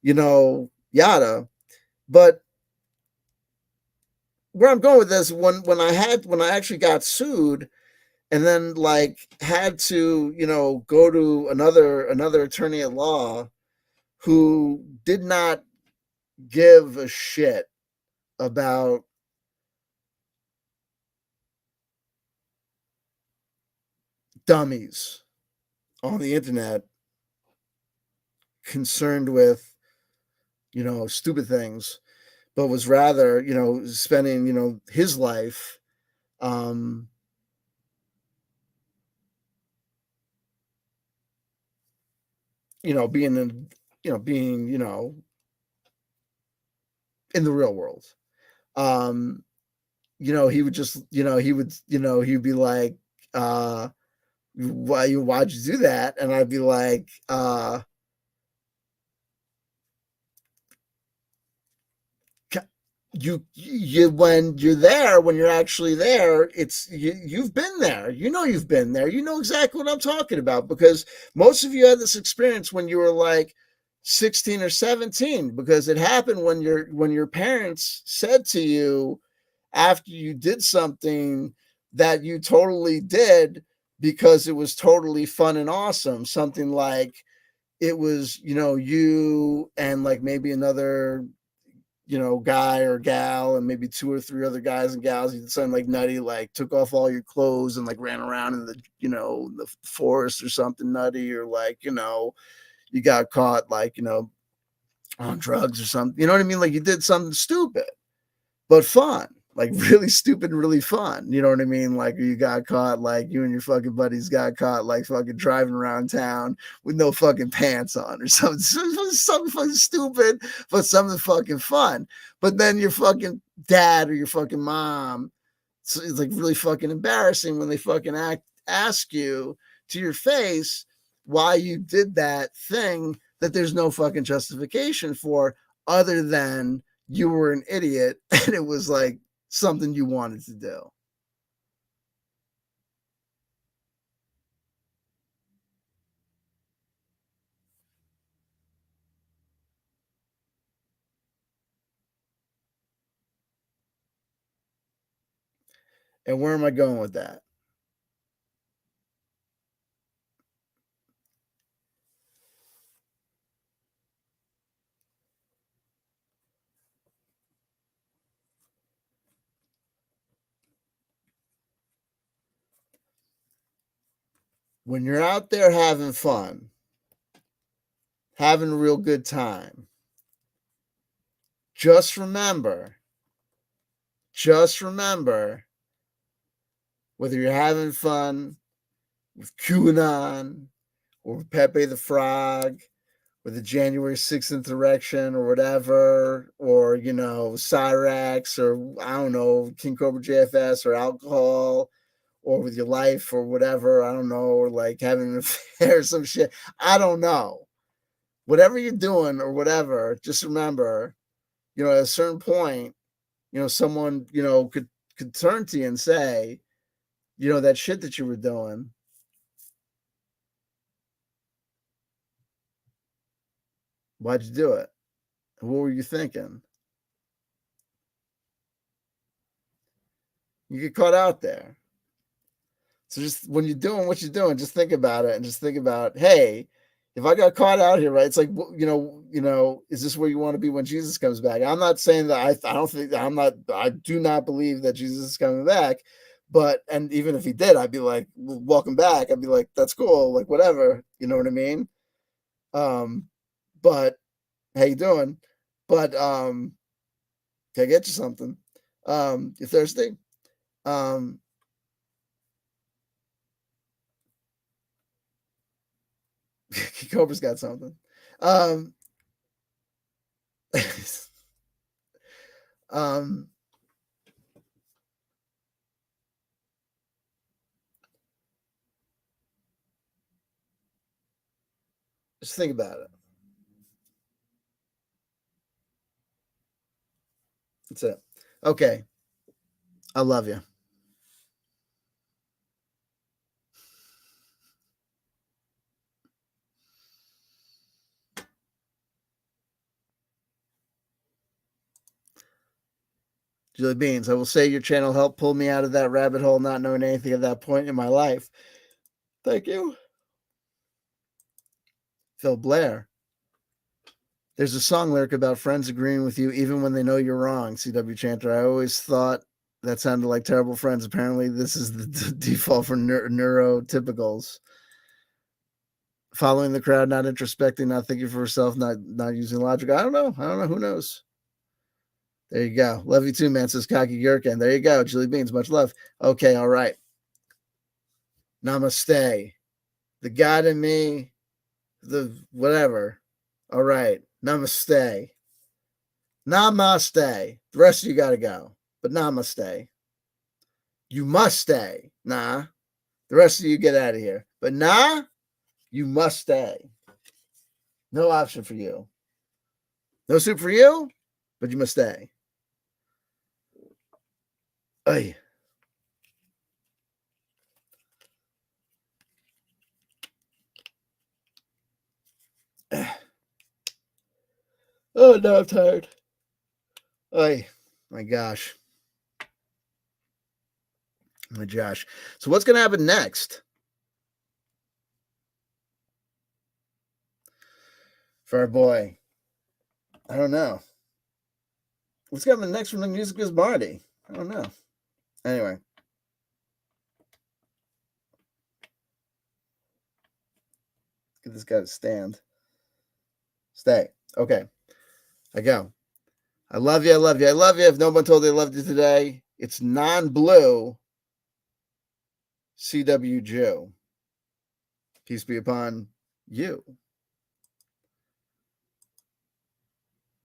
yada. But where I'm going with this, when I actually got sued and then like had to, go to another attorney at law who did not give a shit about dummies on the internet concerned with, stupid things, but was rather, spending, his life, being in, being, in the real world. He would just, he'd be like, why'd you do that? And I'd be like, you when you're there, when you're actually there, it's you've been there. You've been there. You know exactly what I'm talking about, because most of you had this experience when you were like 16 or 17, because it happened when your parents said to you after you did something that you totally did because it was totally fun and awesome. Something like it was, you and like maybe another guy or gal and maybe 2 or 3 other guys and gals. You did something like nutty, like took off all your clothes and like ran around in the forest or something nutty, or like, you got caught like, on drugs or something. You know what I mean? Like you did something stupid, but fun, like really stupid, really fun. You know what I mean? Like you got caught, like you and your fucking buddies got caught, like fucking driving around town with no fucking pants on or something, something fucking stupid, but something fucking fun. But then your fucking dad or your fucking mom, so it's like really fucking embarrassing when they fucking ask you to your face why you did that thing that there's no fucking justification for, other than you were an idiot and it was like something you wanted to do. And where am I going with that? When you're out there having fun, having a real good time, just remember, whether you're having fun with QAnon or with Pepe the Frog or the January 6th insurrection or whatever, or, Cyrax, or I don't know, King Cobra JFS, or alcohol, or with your life or whatever, I don't know, or like having an affair or some shit. I don't know. Whatever you're doing or whatever, just remember, at a certain point, someone, could turn to you and say, that shit that you were doing, why'd you do it? What were you thinking? You get caught out there. So just when you're doing what you're doing, just think about it and just think about, hey, if I got caught out here, right? It's like, is this where you want to be when Jesus comes back? I'm not saying that I do not believe that Jesus is coming back, and even if he did, I'd be like, welcome back. I'd be like, that's cool. Like, whatever, you know what I mean? But how you doing? But, can I get you something? You thirsty? Cobra's got something. Just think about it. That's it. Okay. I love you. Julie Beans, I will say your channel helped pull me out of that rabbit hole, not knowing anything at that point in my life. Thank you. Phil Blair. There's a song lyric about friends agreeing with you even when they know you're wrong. CW Chanter. I always thought that sounded like terrible friends. Apparently, this is the default for neurotypicals. Following the crowd, not introspecting, not thinking for yourself, not using logic. I don't know. Who knows? There you go. Love you too, man, says Cocky Gherkin. There you go. Julie Beans, much love. Okay, all right. Namaste. The God in me, the whatever. All right. Namaste. Namaste. The rest of you got to go. But namaste. You must stay. Nah. The rest of you get out of here. But nah, you must stay. No option for you. No soup for you, but you must stay. Ay. Oh, no, I'm tired. Ay, my gosh. My Josh. So what's going to happen next? For our boy. I don't know. What's coming next from the music is Marty? I don't know. Anyway. Get this guy to stand. Stay. Okay. I go. I love you. I love you. I love you. If no one told you I loved you today, it's non-blue CW Joe. Peace be upon you.